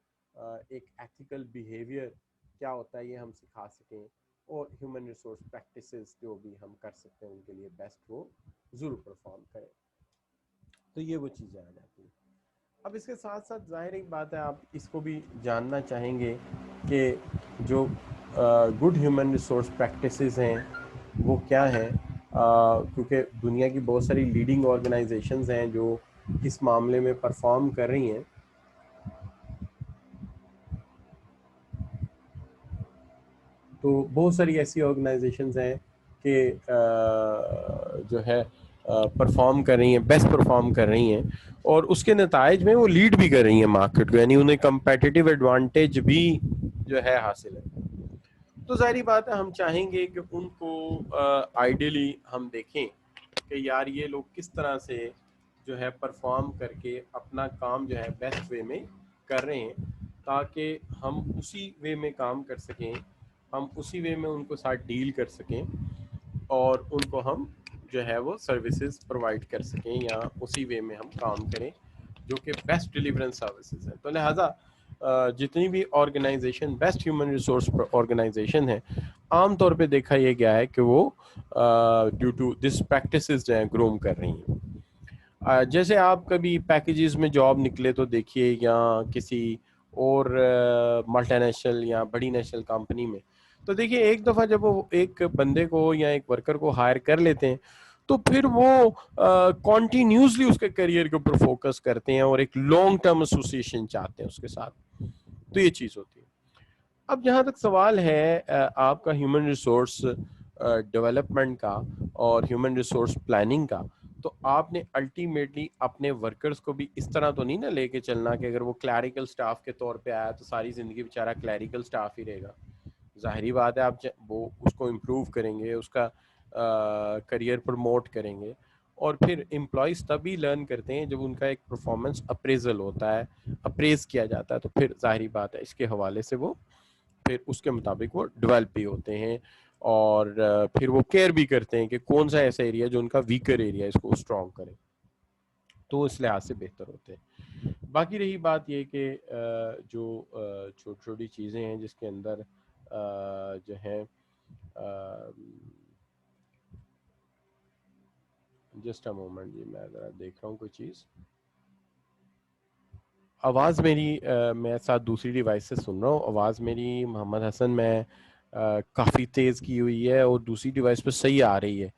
एक एथिकल बिहेवियर क्या होता है ये हम सिखा सकें, और ह्यूमन रिसोर्स प्रैक्टिसेस जो भी हम कर सकते हैं उनके लिए बेस्ट वो ज़रूर परफॉर्म करें। तो ये वो चीज़ें आ जाती हैं। अब इसके साथ साथ जाहिर एक बात है, आप इसको भी जानना चाहेंगे कि जो गुड ह्यूमन रिसोर्स प्रैक्टिसेस हैं वो क्या हैं, क्योंकि दुनिया की बहुत सारी लीडिंग ऑर्गेनाइजेशंस हैं जो इस मामले में परफॉर्म कर रही हैं। तो बहुत सारी ऐसी ऑर्गेनाइजेशंस हैं कि जो है परफॉर्म कर रही हैं, बेस्ट परफॉर्म कर रही हैं, और उसके नताइज में वो लीड भी कर रही हैं मार्केट को, यानी उन्हें कंपेटिटिव एडवांटेज भी जो है हासिल है। तो जाहिर बात है हम चाहेंगे कि उनको आइडियली हम देखें कि यार ये लोग किस तरह से जो है परफॉर्म करके अपना काम जो है बेस्ट वे में कर रहे हैं, ताकि हम उसी वे में काम कर सकें, हम उसी वे में उनको साथ डील कर सकें, और उनको हम जो है वो सर्विसेज प्रोवाइड कर सकें, या उसी वे में हम काम करें जो कि बेस्ट डिलीवरेंस सर्विसेज है। तो लिहाजा जितनी भी organisation best human resource organisation है, आम तौर पे देखा यह गया है कि वो ड्यू टू दिस प्रैक्टिसेस जो हैं ग्रूम कर रही हैं। जैसे आप कभी पैकेजेस में जॉब निकले तो देखिए, या किसी और मल्टीनेशनल या बड़ी नेशनल कंपनी में, तो देखिए एक दफ़ा जब वो एक बंदे को या एक वर्कर को हायर कर लेते हैं, तो फिर वो कॉन्टीन्यूसली उसके करियर के ऊपर फोकस करते हैं और एक लॉन्ग टर्म एसोसिएशन चाहते हैं उसके साथ। तो ये चीज़ होती है। अब जहाँ तक सवाल है आपका ह्यूमन रिसोर्स डेवलपमेंट का और ह्यूमन रिसोर्स प्लानिंग का, तो आपने अल्टीमेटली अपने वर्कर्स को भी इस तरह तो नहीं ना लेके चलना कि अगर वो क्लैरिकल स्टाफ के तौर पे आया तो सारी ज़िंदगी बेचारा क्लैरिकल स्टाफ ही रहेगा। ज़ाहिरी बात है, आप वो उसको इम्प्रूव करेंगे, उसका करियर प्रमोट करेंगे, और फिर एम्प्लॉयज़ तभी लर्न करते हैं जब उनका एक परफॉर्मेंस अप्रेजल होता है, अप्रेज किया जाता है, तो फिर ज़ाहिरी बात है इसके हवाले से वो फिर उसके मुताबिक वो डेवलप भी होते हैं, और फिर वो केयर भी करते हैं कि कौन सा ऐसा एरिया जो उनका वीकर एरिया है इसको स्ट्रॉन्ग करें, तो इस लिहाज से बेहतर होते हैं। बाकी रही बात ये कि जो छोटी छोटी चीज़ें हैं जिसके अंदर जो है जस्ट अ मोमेंट जी, मैं ज़रा देख रहा हूँ कोई चीज़। आवाज़ मेरी मैं साथ दूसरी डिवाइस से सुन रहा हूँ, आवाज़ मेरी मोहम्मद हसन मैं काफ़ी तेज़ की हुई है और दूसरी डिवाइस पे सही आ रही है।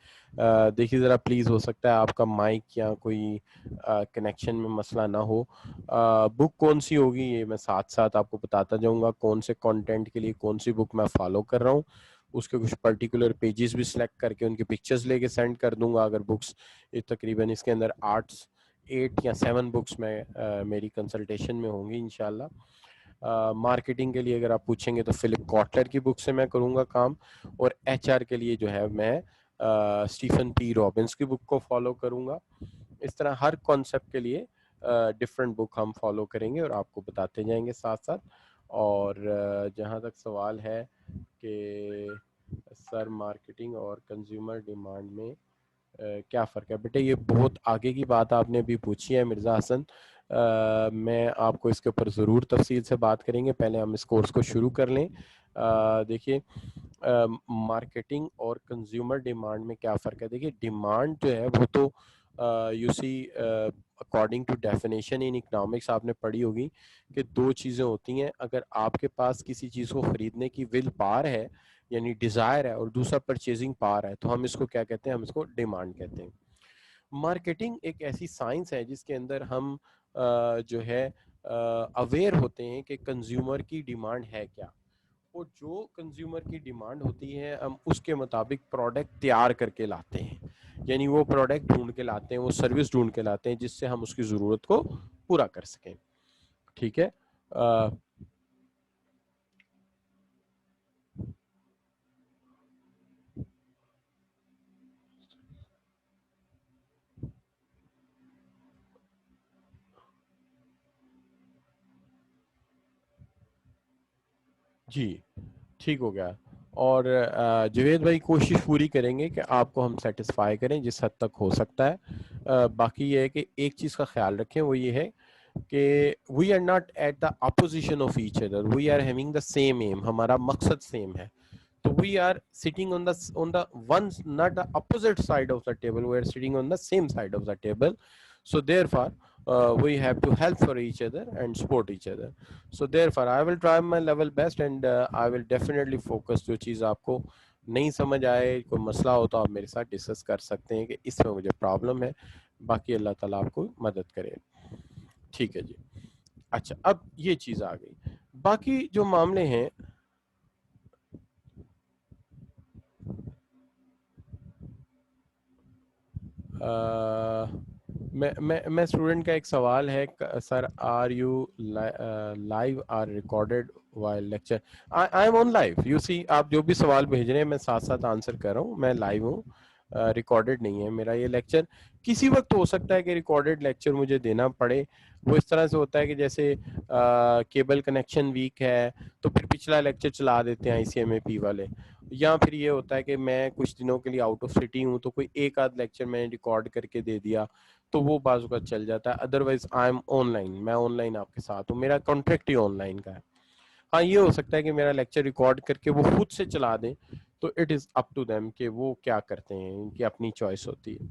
देखिए ज़रा प्लीज़, हो सकता है आपका माइक या कोई कनेक्शन में मसला ना हो। बुक कौन सी होगी ये मैं साथ साथ आपको बताता जाऊँगा, कौन से कंटेंट के लिए कौन सी बुक मैं फॉलो कर रहा हूँ, उसके कुछ पर्टिकुलर पेजेस भी सिलेक्ट करके उनके पिक्चर्स लेके सेंड कर दूंगा। अगर बुक्स तकरीबन इसके अंदर 8 या 7 बुक्स में मेरी कंसल्टेशन में होंगी इंशाल्लाह। मार्केटिंग के लिए अगर आप पूछेंगे तो फिलिप कॉटलर की बुक से मैं करूँगा काम, और एचआर के लिए जो है मैं स्टीफन पी रॉबिन्स की बुक को फॉलो करूँगा। इस तरह हर कॉन्सेप्ट के लिए डिफरेंट बुक हम फॉलो करेंगे और आपको बताते जाएंगे साथ साथ। और जहाँ तक सवाल है कि सर मार्केटिंग और कंज्यूमर डिमांड में क्या फ़र्क है, बेटे ये बहुत आगे की बात आपने अभी पूछी है मिर्ज़ा हसन। मैं आपको इसके ऊपर ज़रूर तफसील से बात करेंगे, पहले हम इस कोर्स को शुरू कर लें। देखिए मार्केटिंग और कंज्यूमर डिमांड में क्या फ़र्क है। देखिए डिमांड जो है वो तो you see according to definition in economics आपने पढ़ी होगी कि दो चीज़ें होती हैं। अगर आपके पास किसी चीज़ को ख़रीदने की विल पावर है यानी डिज़ायर है, और दूसरा परचेजिंग पावर है, तो हम इसको क्या कहते हैं, हम इसको डिमांड कहते हैं। मार्केटिंग एक ऐसी साइंस है जिसके अंदर हम जो है अवेयर होते हैं कि कंज्यूमर की डिमांड है क्या, और जो कंज्यूमर की डिमांड होती है हम उसके मुताबिक प्रोडक्ट तैयार करके लाते हैं, यानी वो प्रोडक्ट ढूंढ के लाते हैं, वो सर्विस ढूंढ के लाते हैं जिससे हम उसकी ज़रूरत को पूरा कर सकें। ठीक है। जी ठीक हो गया। और जावेद भाई कोशिश पूरी करेंगे कि आपको हम सेटिस्फाई करें जिस हद तक हो सकता है। बाकी ये है कि एक चीज़ का ख्याल रखें, वो ये है कि we are not at the opposition of each other, we are having the same aim, हमारा मकसद सेम है। तो we are sitting on the one, not the opposite side of the table, we are sitting on the same side of the table. So therefore we have to help for each other and support each other. So therefore I will try my level best and I will definitely focus। जो चीज़ आपको नहीं समझ आए, कोई मसला हो, तो आप मेरे साथ डिस्कस कर सकते हैं कि इसमें मुझे प्रॉब्लम है। बाकी अल्लाह ताला आपको मदद करे। ठीक है जी। अच्छा, अब ये चीज़ आ गई। बाकी जो मामले हैं, मैं स्टूडेंट का एक सवाल है sir, are you live are recorded while lecture? I am on live, you see. आप जो भी सवाल भेज रहे हैं मैं साथ साथ आंसर कर रहा हूँ, मैं लाइव हूँ, रिकॉर्डेड नहीं है मेरा ये लेक्चर। किसी वक्त हो सकता है कि रिकॉर्डेड लेक्चर मुझे देना पड़े। वो इस तरह से होता है कि जैसे केबल कनेक्शन वीक है तो फिर पिछला लेक्चर चला देते हैं ICMAP वाले, या फिर ये होता है कि मैं कुछ दिनों के लिए आउट ऑफ सिटी हूँ तो कोई एक आध लेक्चर मैंने रिकॉर्ड करके दे दिया तो वो बाजू का चल जाता है। अदरवाइज आई एम ऑनलाइन, मैं ऑनलाइन आपके साथ हूँ, मेरा कॉन्ट्रैक्ट ही ऑनलाइन का है। हाँ, ये हो सकता है कि मेरा लेक्चर रिकॉर्ड करके वो खुद से चला दें, तो it is up to them कि वो क्या करते हैं, इनकी अपनी चॉइस होती है।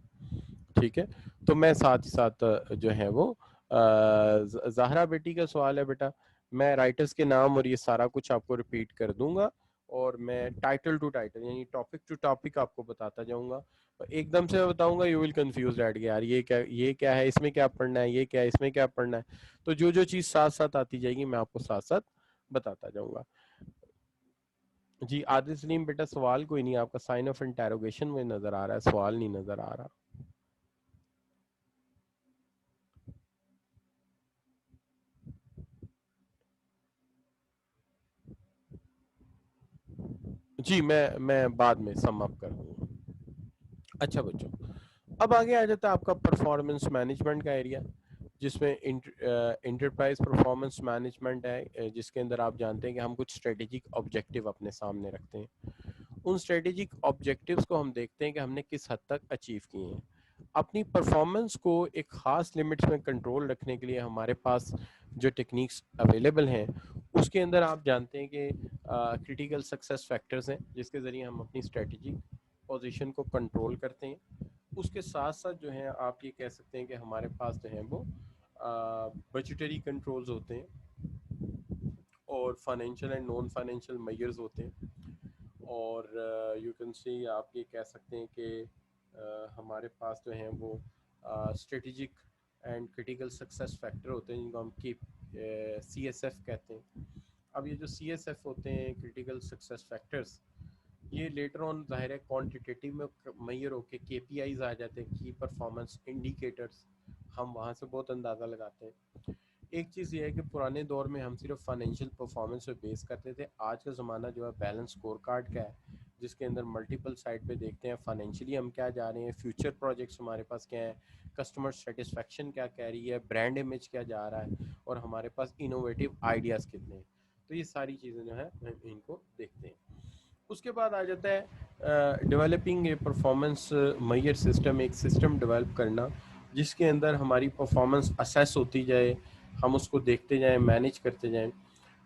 ठीक है, तो मैं साथ ही साथ जो है वो ज़हरा बेटी का सवाल है बेटा, मैं राइटर्स के नाम और ये सारा कुछ आपको रिपीट कर दूंगा और मैं टाइटल टू टाइटल यानी टॉपिक टू टॉपिक आपको बताता जाऊंगा। एकदम से मैं बताऊंगा यू विल कंफ्यूज रैट के यार ये क्या है, इसमें क्या पढ़ना है, ये क्या है, इसमें क्या पढ़ना है। तो जो जो चीज़ साथ साथ आती जाएगी मैं आपको साथ साथ बताता जाऊंगा। जी आदिल सलीम बेटा, सवाल कोई नहीं, आपका साइन ऑफ इंटेरोगेशन में नजर आ रहा है, सवाल नहीं नजर आ रहा। जी मैं बाद में सम अप कर दूंगा। अच्छा बच्चों, अब आगे आ जाता है आपका परफॉर्मेंस मैनेजमेंट का एरिया, जिसमें इंटरप्राइज परफॉर्मेंस मैनेजमेंट है, जिसके अंदर आप जानते हैं कि हम कुछ स्ट्रेटेजिक ऑब्जेक्टिव अपने सामने रखते हैं। उन स्ट्रेटेजिक ऑब्जेक्टिव्स को हम देखते हैं कि हमने किस हद तक अचीव किए हैं। अपनी परफॉर्मेंस को एक ख़ास लिमिट्स में कंट्रोल रखने के लिए हमारे पास जो टेक्निक्स अवेलेबल हैं उसके अंदर आप जानते हैं कि क्रिटिकल सक्सेस फैक्टर्स हैं, जिसके ज़रिए हम अपनी स्ट्रेटजिक पोजीशन को कंट्रोल करते हैं। उसके साथ साथ जो है आप ये कह सकते हैं कि हमारे पास जो है वो बजटरी कंट्रोल्स होते हैं और financial and non financial measures होते हैं। और यू कैन सी, आप ये कह सकते हैं कि हमारे पास जो हैं वो strategic and critical success factor होते हैं, जिनको हम की CSF कहते हैं। अब ये जो CSF होते हैं, क्रिटिकल सक्सेस फैक्टर्स, ये लेटर ऑन ज़ाहिर है क्वान्टिटेटिव में मैयर होके KPIs आ जाते हैं, की परफॉर्मेंस इंडिकेटर्स, हम वहाँ से बहुत अंदाज़ा लगाते हैं। एक चीज़ ये है कि पुराने दौर में हम सिर्फ फाइनेंशियल परफॉर्मेंस पे बेस करते थे। आज का ज़माना जो है बैलेंस स्कोर कार्ड का है, जिसके अंदर मल्टीपल साइड पे देखते हैं फाइनेंशियली हम क्या जा रहे हैं, फ्यूचर प्रोजेक्ट्स हमारे पास क्या है, कस्टमर सेटिस्फेक्शन क्या कह रही है, ब्रांड इमेज क्या जा रहा है, और हमारे पास इनोवेटिव आइडियाज़ कितने हैं। तो ये सारी चीज़ें जो है हम इनको देखते हैं। उसके बाद आ जाता है developing a performance Maihar system, एक सिस्टम डेवलप करना जिसके अंदर हमारी परफॉर्मेंस असेस होती जाए, हम उसको देखते जाएं, मैनेज करते जाएं,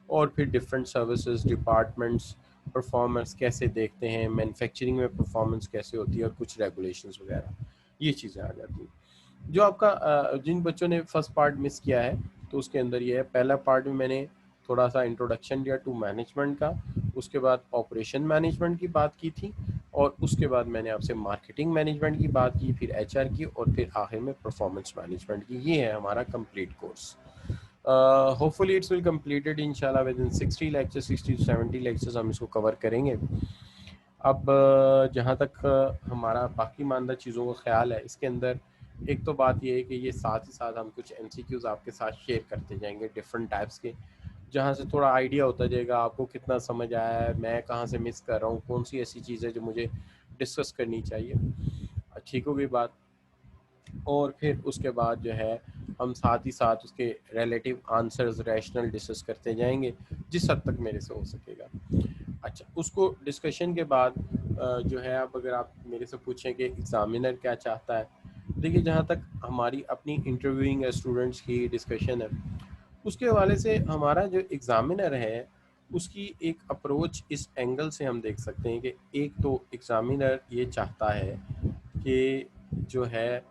और फिर डिफरेंट सर्विसेज डिपार्टमेंट्स परफॉर्मेंस कैसे देखते हैं, मैन्युफैक्चरिंग में परफॉर्मेंस कैसे होती है, और कुछ रेगुलेशंस वगैरह, ये चीज़ें आ जाती हैं। जो आपका जिन बच्चों ने फर्स्ट पार्ट मिस किया है तो उसके अंदर ये है, पहला पार्ट में मैंने थोड़ा सा इंट्रोडक्शन दिया टू मैनेजमेंट का, उसके बाद ऑपरेशन मैनेजमेंट की बात की थी, और उसके बाद मैंने आपसे मार्केटिंग मैनेजमेंट की बात की, फिर HR की, और फिर आखिर में परफॉर्मेंस मैनेजमेंट की। ये है हमारा complete course. Hopefully it's will completed इंशाल्लाह within 60 lectures, 60 to 70 lectures हम इसको कवर करेंगे। अब जहाँ तक हमारा बाकी मानदा चीज़ों का ख्याल है, इसके अंदर एक तो बात ये है कि ये साथ ही साथ हम कुछ MCQs आपके साथ शेयर करते जाएंगे डिफरेंट टाइप्स के, जहाँ से थोड़ा आइडिया होता जाएगा आपको कितना समझ आया है, मैं कहाँ से मिस कर रहा हूँ, कौन सी ऐसी चीज़ है जो मुझे डिस्कस करनी चाहिए। ठीक होगी बात। और फिर उसके बाद जो है हम साथ ही साथ उसके रिलेटिव आंसर्स रैशनल डिस्कस करते जाएंगे जिस हद तक मेरे से हो सकेगा। अच्छा, उसको डिस्कशन के बाद जो है, अब अगर आप मेरे से पूछें कि एग्ज़ामिनर क्या चाहता है, देखिए जहाँ तक हमारी अपनी इंटरव्यूइंग स्टूडेंट्स की डिस्कशन है, उसके हवाले से हमारा जो एग्ज़ामिनर है उसकी एक अप्रोच इस एंगल से हम देख सकते हैं कि एक तो एग्ज़ामिनर ये चाहता है कि जो है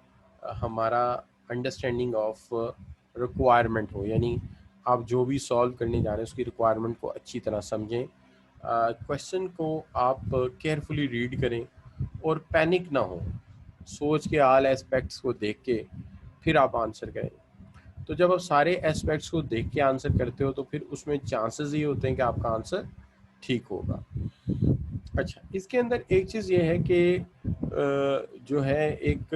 हमारा अंडरस्टैंडिंग ऑफ रिक्वायरमेंट हो, यानी आप जो भी सॉल्व करने जा रहे हैं उसकी रिक्वायरमेंट को अच्छी तरह समझें, क्वेश्चन को आप केयरफुली रीड करें और पैनिक ना हो, सोच के ऑल एस्पेक्ट्स को देख के फिर आप आंसर करें। तो जब आप सारे एस्पेक्ट्स को देख के आंसर करते हो तो फिर उसमें चांसेस ये होते हैं कि आपका आंसर ठीक होगा। अच्छा, इसके अंदर एक चीज़ ये है कि जो है एक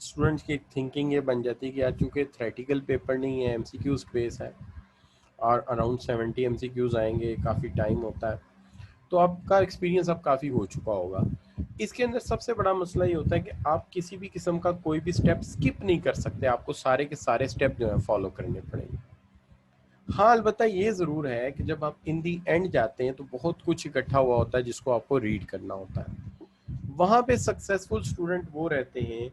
स्टूडेंट्स की थिंकिंग ये बन जाती है कि यार चूँकि थ्योरेटिकल पेपर नहीं है, एमसीक्यूज बेस है और अराउंड 70 एमसीक्यूज आएंगे, काफ़ी टाइम होता है, तो आपका एक्सपीरियंस अब काफ़ी हो चुका होगा। इसके अंदर सबसे बड़ा मसला ये होता है कि आप किसी भी किस्म का कोई भी स्टेप स्किप नहीं कर सकते, आपको सारे के सारे स्टेप जो है फॉलो करने पड़ेंगे। हाँ, अलबत्ता ये ज़रूर है कि जब आप इन दी एंड जाते हैं तो बहुत कुछ इकट्ठा हुआ होता है जिसको आपको रीड करना होता है। वहाँ पे सक्सेसफुल स्टूडेंट वो रहते हैं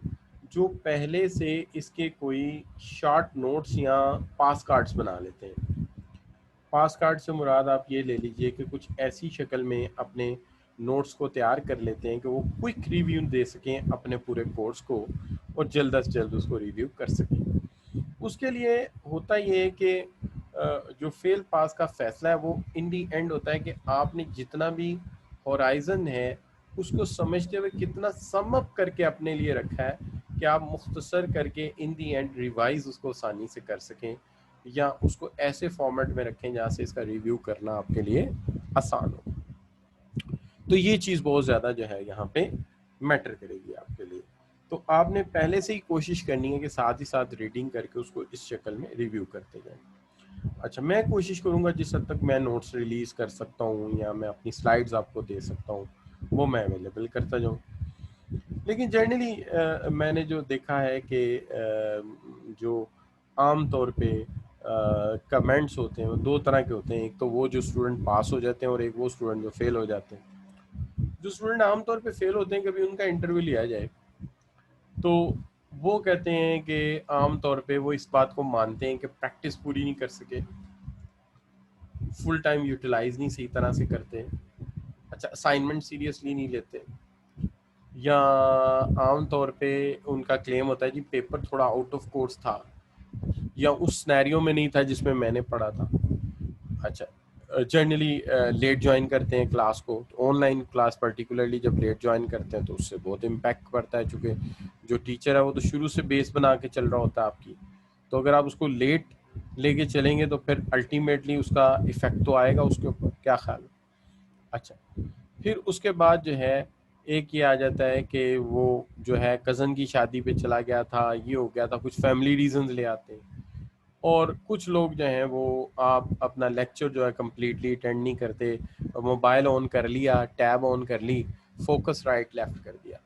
जो पहले से इसके कोई शॉर्ट नोट्स या पास कार्ड्स बना लेते हैं। पास कार्ड से मुराद आप ये ले लीजिए कि कुछ ऐसी शक्ल में अपने नोट्स को तैयार कर लेते हैं कि वो क्विक रिव्यू दे सकें अपने पूरे कोर्स को और जल्द से जल्द उसको रिव्यू कर सकें। उसके लिए होता ये है कि जो फेल पास का फैसला है वो इन दी एंड होता है कि आपने जितना भी होराइजन है उसको समझते हुए कितना सम अप करके अपने लिए रखा है कि आप मुख्तसर करके इन दी एंड रिवाइज उसको आसानी से कर सकें या उसको ऐसे फॉर्मेट में रखें जहाँ से इसका रिव्यू करना आपके लिए आसान हो। तो ये चीज़ बहुत ज़्यादा जो है यहाँ पे मैटर करेगी आपके लिए। तो आपने पहले से ही कोशिश करनी है कि साथ ही साथ रीडिंग करके उसको इस शक्ल में रिव्यू करते जाएं। अच्छा, मैं कोशिश करूँगा जिस हद तक मैं नोट्स रिलीज़ कर सकता हूँ या मैं अपनी स्लाइड्स आपको दे सकता हूँ वो मैं अवेलेबल करता जाऊँ। लेकिन जनरली मैंने जो देखा है कि जो आम तौर पे कमेंट्स होते हैं वो दो तरह के होते हैं, एक तो वो जो स्टूडेंट पास हो जाते हैं और एक वो स्टूडेंट जो फेल हो जाते हैं। जो स्टूडेंट आमतौर पे फेल होते हैं, कभी उनका इंटरव्यू लिया जाए तो वो कहते हैं कि आम तौर पे वो इस बात को मानते हैं कि प्रैक्टिस पूरी नहीं कर सके, फुल टाइम यूटिलाइज नहीं सही तरह से करते, अच्छा असाइनमेंट सीरियसली नहीं लेते, या आम तौर पे उनका क्लेम होता है जी पेपर थोड़ा आउट ऑफ कोर्स था या उस सिनेरियो में नहीं था जिसमें मैंने पढ़ा था। अच्छा, जनरली लेट ज्वाइन करते हैं क्लास को, तो ऑनलाइन क्लास पर्टिकुलरली जब लेट ज्वाइन करते हैं तो उससे बहुत इम्पैक्ट पड़ता है, चूँकि जो टीचर है वो तो शुरू से बेस बना के चल रहा होता है आपकी, तो अगर आप उसको लेट लेके चलेंगे तो फिर अल्टीमेटली उसका इफेक्ट तो आएगा उसके ऊपर। क्या ख्याल है? अच्छा, फिर उसके बाद जो है एक ये आ जाता है कि वो जो है कज़न की शादी पे चला गया था, ये हो गया था, कुछ फैमिली रीजंस ले आते हैं। और कुछ लोग जो हैं वो आप अपना लेक्चर जो है कम्प्लीटली अटेंड नहीं करते, मोबाइल ऑन कर लिया, टैब ऑन कर ली, फोकस राइट लेफ्ट कर दिया।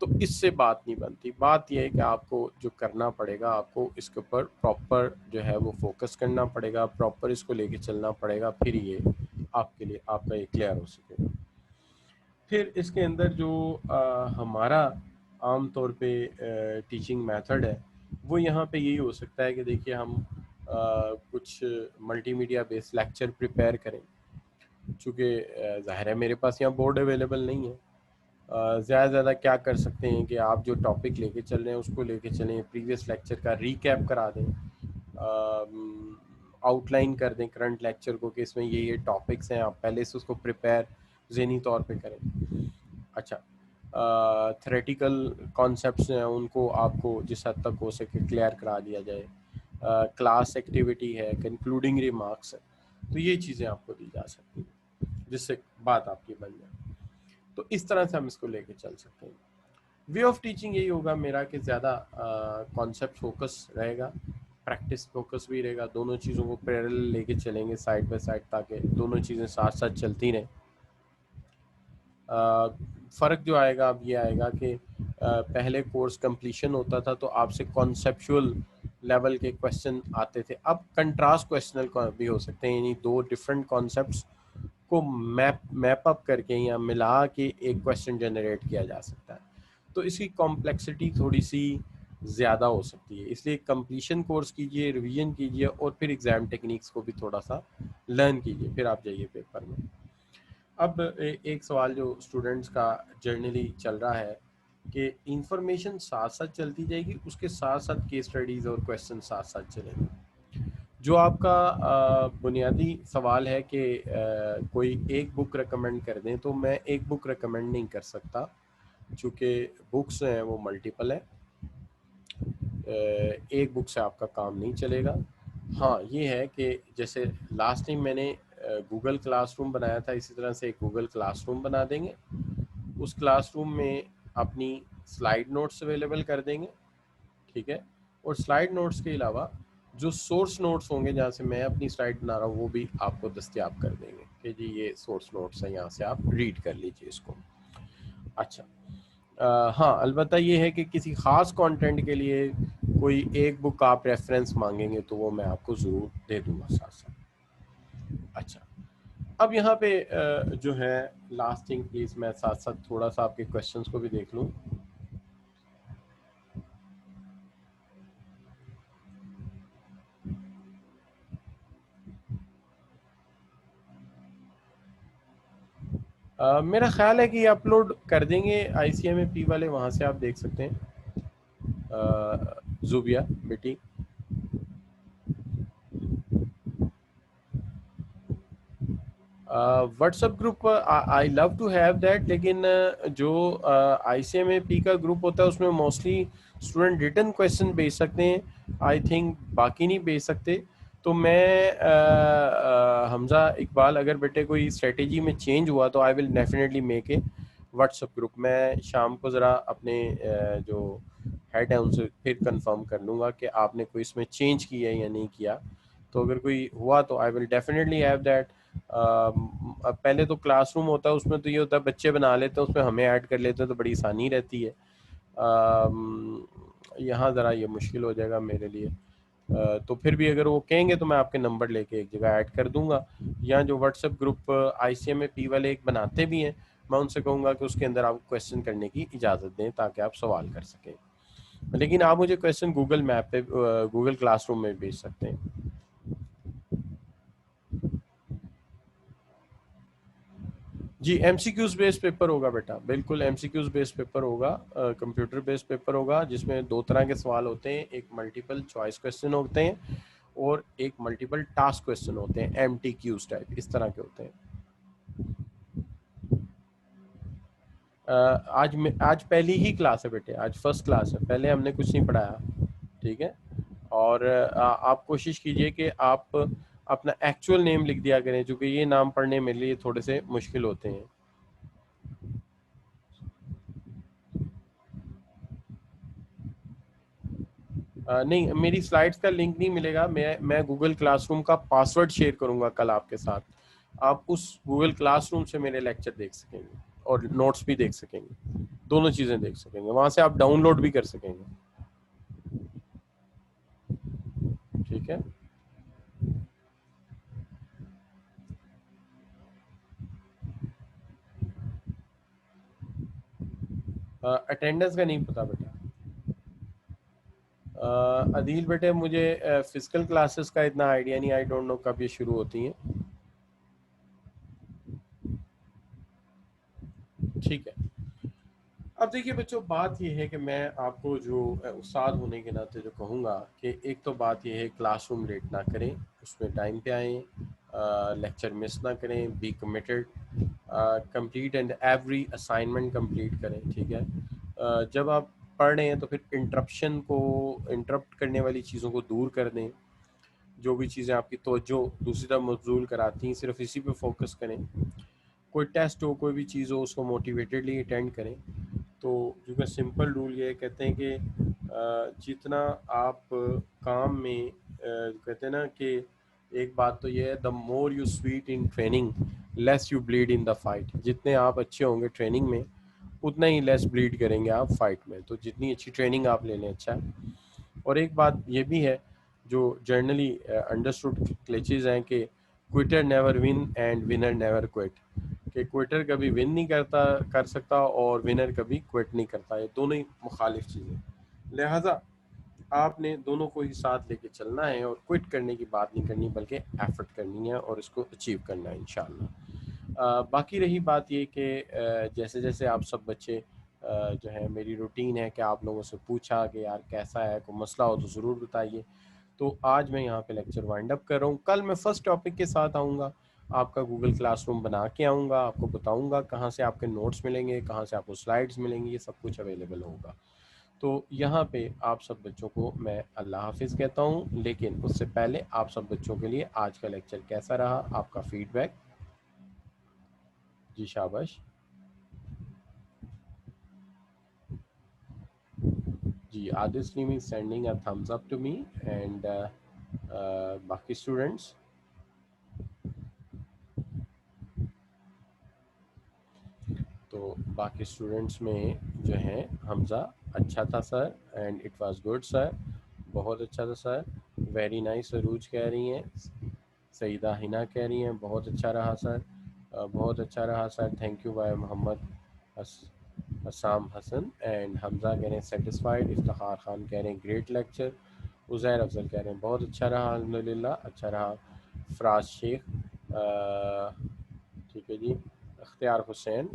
तो इससे बात नहीं बनती। बात यह है कि आपको जो करना पड़ेगा, आपको इसके ऊपर प्रॉपर जो है वो फोकस करना पड़ेगा, प्रॉपर इसको लेके चलना पड़ेगा, फिर ये आपके लिए आपका ये क्लियर हो सकेगा। फिर इसके अंदर जो हमारा आम तौर पे टीचिंग मेथड है वो यहाँ पे यही हो सकता है कि देखिए हम कुछ मल्टीमीडिया बेस्ड लेक्चर प्रिपेयर करें, चूँकि ज़ाहिर है मेरे पास यहाँ बोर्ड अवेलेबल नहीं है। ज़्यादा से ज़्यादा क्या कर सकते हैं कि आप जो टॉपिक लेके चल रहे हैं उसको लेके चलें, प्रीवियस लेक्चर का रीकैप करा दें, आउटलाइन कर दें करंट लेक्चर को कि इसमें ये टॉपिक्स हैं, आप पहले से उसको प्रिपेयर ज़हनी तौर पे करें। अच्छा, थ्योरेटिकल कॉन्सेप्ट्स हैं उनको आपको जिस हद तक हो सके क्लियर करा दिया जाए, क्लास एक्टिविटी है, कंक्लूडिंग रिमार्क्स है, तो ये चीज़ें आपको दी जा सकती हैं जिससे बात आपकी बन जाए। तो इस तरह से हम इसको लेके चल सकते हैं। वे ऑफ टीचिंग यही होगा मेरा कि ज़्यादा कॉन्सेप्ट फोकस रहेगा, प्रैक्टिस फोकस भी रहेगा, दोनों चीज़ों को पैरेलल लेके चलेंगे साइड बाय साइड ताकि दोनों चीज़ें साथ साथ चलती रहें। फ़र्क जो आएगा अब ये आएगा कि पहले कोर्स कंप्लीशन होता था तो आपसे कॉन्सेप्चुअल लेवल के क्वेश्चन आते थे। अब कंट्रास्ट क्वेश्चनल भी हो सकते हैं, यानी दो डिफरेंट कॉन्सेप्ट्स को मैप अप करके या मिला के एक क्वेश्चन जनरेट किया जा सकता है। तो इसकी कॉम्प्लेक्सिटी थोड़ी सी ज़्यादा हो सकती है, इसलिए कंप्लीशन कोर्स कीजिए, रिवीजन कीजिए और फिर एग्ज़ाम टेक्निक्स को भी थोड़ा सा लर्न कीजिए, फिर आप जाइए पेपर में। अब एक सवाल जो स्टूडेंट्स का जर्नली चल रहा है कि इंफॉर्मेशन साथ साथ चलती जाएगी, उसके साथ साथ केस स्टडीज़ और क्वेश्चन साथ साथ चलेंगे। जो आपका बुनियादी सवाल है कि कोई एक बुक रेकमेंड कर दें, तो मैं एक बुक रेकमेंड नहीं कर सकता, चूँकि बुक्स हैं वो मल्टीपल है, एक बुक से आपका काम नहीं चलेगा। हाँ, ये है कि जैसे लास्ट टाइम मैंने गूगल क्लासरूम बनाया था, इसी तरह से एक गूगल क्लासरूम बना देंगे। उस क्लासरूम में अपनी स्लाइड नोट्स अवेलेबल कर देंगे, ठीक है। और स्लाइड नोट्स के अलावा जो सोर्स नोट्स होंगे जहाँ से मैं अपनी स्लाइड बना रहा हूँ, वो भी आपको दस्तयाब कर देंगे कि जी ये सोर्स नोट्स हैं, यहाँ से आप रीड कर लीजिए इसको। अच्छा, हाँ, अलबत्ता ये है कि किसी ख़ास कंटेंट के लिए कोई एक बुक आप रेफरेंस मांगेंगे तो वो मैं आपको ज़रूर दे दूंगा साथ साथ। अच्छा, अब यहाँ पे जो है लास्ट थिंग, प्लीज़ मैं साथ साथ थोड़ा सा आपके क्वेश्चंस को भी देख लूँ। मेरा ख्याल है कि अपलोड कर देंगे ICMAP वाले, वहाँ से आप देख सकते हैं। जुबिया बेटी, WhatsApp group I love to have that, लेकिन जो ICMAP का ग्रुप होता है उसमें मोस्टली स्टूडेंट रिटन क्वेश्चन भेज सकते हैं, आई थिंक बाकी नहीं भेज सकते। तो मैं हमजा इकबाल, अगर बेटे कोई स्ट्रेटेजी में चेंज हुआ तो I will definitely make a WhatsApp group. मैं शाम को ज़रा अपने जो हेड है उनसे फिर कंफर्म कर लूँगा कि आपने कोई इसमें चेंज किया है या नहीं किया। तो अगर कोई हुआ तो I will definitely have that. अब पहले तो क्लासरूम होता है, उसमें तो ये होता है बच्चे बना लेते हैं, उसमें हमें ऐड कर लेते हैं, तो बड़ी आसानी रहती है। यहाँ ज़रा ये मुश्किल हो जाएगा मेरे लिए। तो फिर भी अगर वो कहेंगे तो मैं आपके नंबर लेके एक जगह ऐड कर दूंगा। या जो व्हाट्सएप ग्रुप ICMAP वाले एक बनाते भी हैं, मैं उनसे कहूँगा कि उसके अंदर आपको क्वेश्चन करने की इजाज़त दें ताकि आप सवाल कर सकें। लेकिन आप मुझे क्वेश्चन गूगल मैप पे, गूगल क्लासरूम में भेज सकते हैं। जी, MCQs बेस्ड पेपर होगा बेटा, बिल्कुल MCQs बेस्ड पेपर होगा, कंप्यूटर बेस्ड पेपर होगा, जिसमें दो तरह के सवाल होते हैं, एक मल्टीपल चॉइस क्वेश्चन होते हैं और एक मल्टीपल टास्क क्वेश्चन होते हैं, MTQs टाइप, इस तरह के होते हैं। आज पहली ही क्लास है बेटे, आज फर्स्ट क्लास है, पहले हमने कुछ नहीं पढ़ाया, ठीक है। और आप कोशिश कीजिए कि आप अपना एक्चुअल नेम लिख दिया करें, क्योंकि ये नाम पढ़ने मेरे लिए थोड़े से मुश्किल होते हैं। नहीं, मेरी स्लाइड्स का लिंक नहीं मिलेगा, मैं गूगल क्लासरूम का पासवर्ड शेयर करूंगा कल आपके साथ। आप उस गूगल क्लासरूम से मेरे लेक्चर देख सकेंगे और नोट्स भी देख सकेंगे, दोनों चीज़ें देख सकेंगे, वहाँ से आप डाउनलोड भी कर सकेंगे, ठीक है। अटेंडेंस का नहीं पता बेटा। अदील बेटे, मुझे फिजिकल क्लासेस का इतना आइडिया नहीं, आई डोंट नो कब ये शुरू होती हैं, ठीक है। अब देखिए बच्चों, बात ये है कि मैं आपको जो उस्ताद होने के नाते जो कहूँगा कि एक तो बात ये है, क्लासरूम लेट ना करें, उसमें टाइम पे आएँ, लेक्चर मिस ना करें, be committed, complete and every assignment complete करें, ठीक है। जब आप पढ़ रहे हैं तो फिर इंटरप्ट करने वाली चीज़ों को दूर कर दें, जो भी चीज़ें आपकी तवज्जो दूसरी तरफ मबजूल कराती हैं, सिर्फ इसी पे फोकस करें। कोई टेस्ट हो, कोई भी चीज़ हो, उसको मोटिवेटेडली अटेंड करें। तो क्योंकि सिंपल रूल ये कहते हैं कि जितना आप काम में कहते हैं ना कि एक बात तो ये है, the more you sweet in training less you bleed in the fight. जितने आप अच्छे होंगे ट्रेनिंग में, उतना ही लेस ब्लीड करेंगे आप फाइट में। तो जितनी अच्छी ट्रेनिंग आप ले लें, अच्छा है। और एक बात ये भी है जो जनरली अंडरस्टूड क्लिचेस हैं कि Quetta never win and winner never quit, कि क्विटर कभी विन नहीं कर सकता और विनर कभी क्विट नहीं करता, ये दोनों ही मुखालिफ चीज़ें। लिहाजा आपने दोनों को ही साथ लेके चलना है और क्विट करने की बात नहीं करनी बल्कि एफर्ट करनी है और इसको अचीव करना है इंशाल्लाह। बाकी रही बात ये कि जैसे जैसे आप सब बच्चे जो है, मेरी रूटीन है कि आप लोगों से पूछा कि यार कैसा है, कोई मसला हो तो ज़रूर बताइए। तो आज मैं यहाँ पे लेक्चर वाइंड अप कर रहा हूँ। कल मैं फर्स्ट टॉपिक के साथ आऊँगा, आपका गूगल क्लासरूम बना के आऊँगा, आपको बताऊँगा कहाँ से आपके नोट्स मिलेंगे, कहाँ से आपको स्लाइड्स मिलेंगी, ये सब कुछ अवेलेबल होगा। तो यहाँ पे आप सब बच्चों को मैं अल्लाह हाफिज़ कहता हूँ, लेकिन उससे पहले आप सब बच्चों के लिए आज का लेक्चर कैसा रहा, आपका फीडबैक। जी शाबाश जी, Adil Saleem is sending a thumbs up to me and बाकी स्टूडेंट्स। तो बाकी स्टूडेंट्स में जो हैं, हमज़ा अच्छा था sir, and it was good sir, बहुत अच्छा था सर, वेरी नाइस अरूज कह रही हैं, सईदा हिना कह रही हैं बहुत अच्छा रहा सर, बहुत अच्छा रहा sir, thank you bye Mohammad Asam Hasan, and Hamza कह रहे हैं सेटिस्फाइड, इफ्तिखार खान कह रहे हैं ग्रेट लेक्चर, उज़ैर अफजल कह रहे हैं बहुत अच्छा रहा अल्हम्दुलिल्लाह, अच्छा रहा, फराज शेख ठीक है जी, अख्तियार हुसैन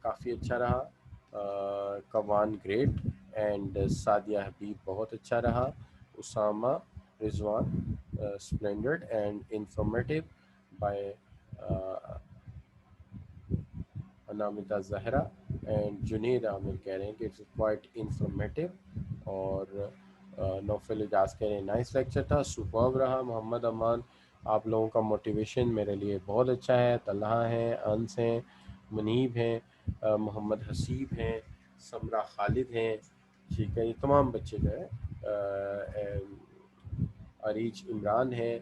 काफ़ी अच्छा रहा, कवान ग्रेट, एंड सादिया हबीब बहुत अच्छा रहा, Usama Rizwan splendid and informative by Anamita Zahra, and Junaid Aamir कह रहे हैं कि इट्स क्वाइट इंफॉर्मेटिव, और नौफल इजाज़ कह रहे हैं नाइस लेक्चर था, सुपर्ब रहा, मोहम्मद अमान आप लोगों का मोटिवेशन मेरे लिए बहुत अच्छा है, तलहा हैं, अंस हैं, मुनीब हैं, मोहम्मद हसीब हैं, समरा खालिद हैं, ठीक है, ये तमाम बच्चे जो है, अरीज इमरान हैं,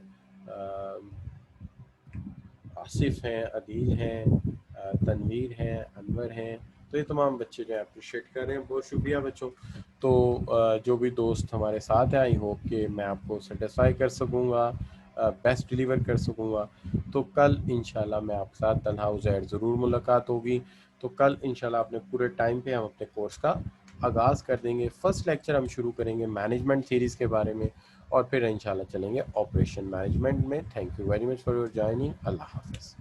आसिफ हैं, अदील हैं, तनवीर हैं, अनवर हैं, तो ये तमाम बच्चे जो है अप्रिशिएट कर रहे हैं, बहुत शुक्रिया बच्चों। तो जो भी दोस्त हमारे साथ हैं, आई होप कि मैं आपको सेटिस्फाई कर सकूँगा, बेस्ट डिलीवर कर सकूँगा। तो कल इंशाल्लाह मैं आपके साथ तलहा उज़ैर ज़रूर मुलाकात होगी। तो कल इंशाल्लाह अपने पूरे टाइम पे हम अपने कोर्स का आगाज़ कर देंगे। फ़र्स्ट लेक्चर हम शुरू करेंगे मैनेजमेंट थीरीज़ के बारे में, और फिर इंशाल्लाह चलेंगे ऑपरेशन मैनेजमेंट में। Thank you very much for your joining. अल्लाह हाफ़िज़।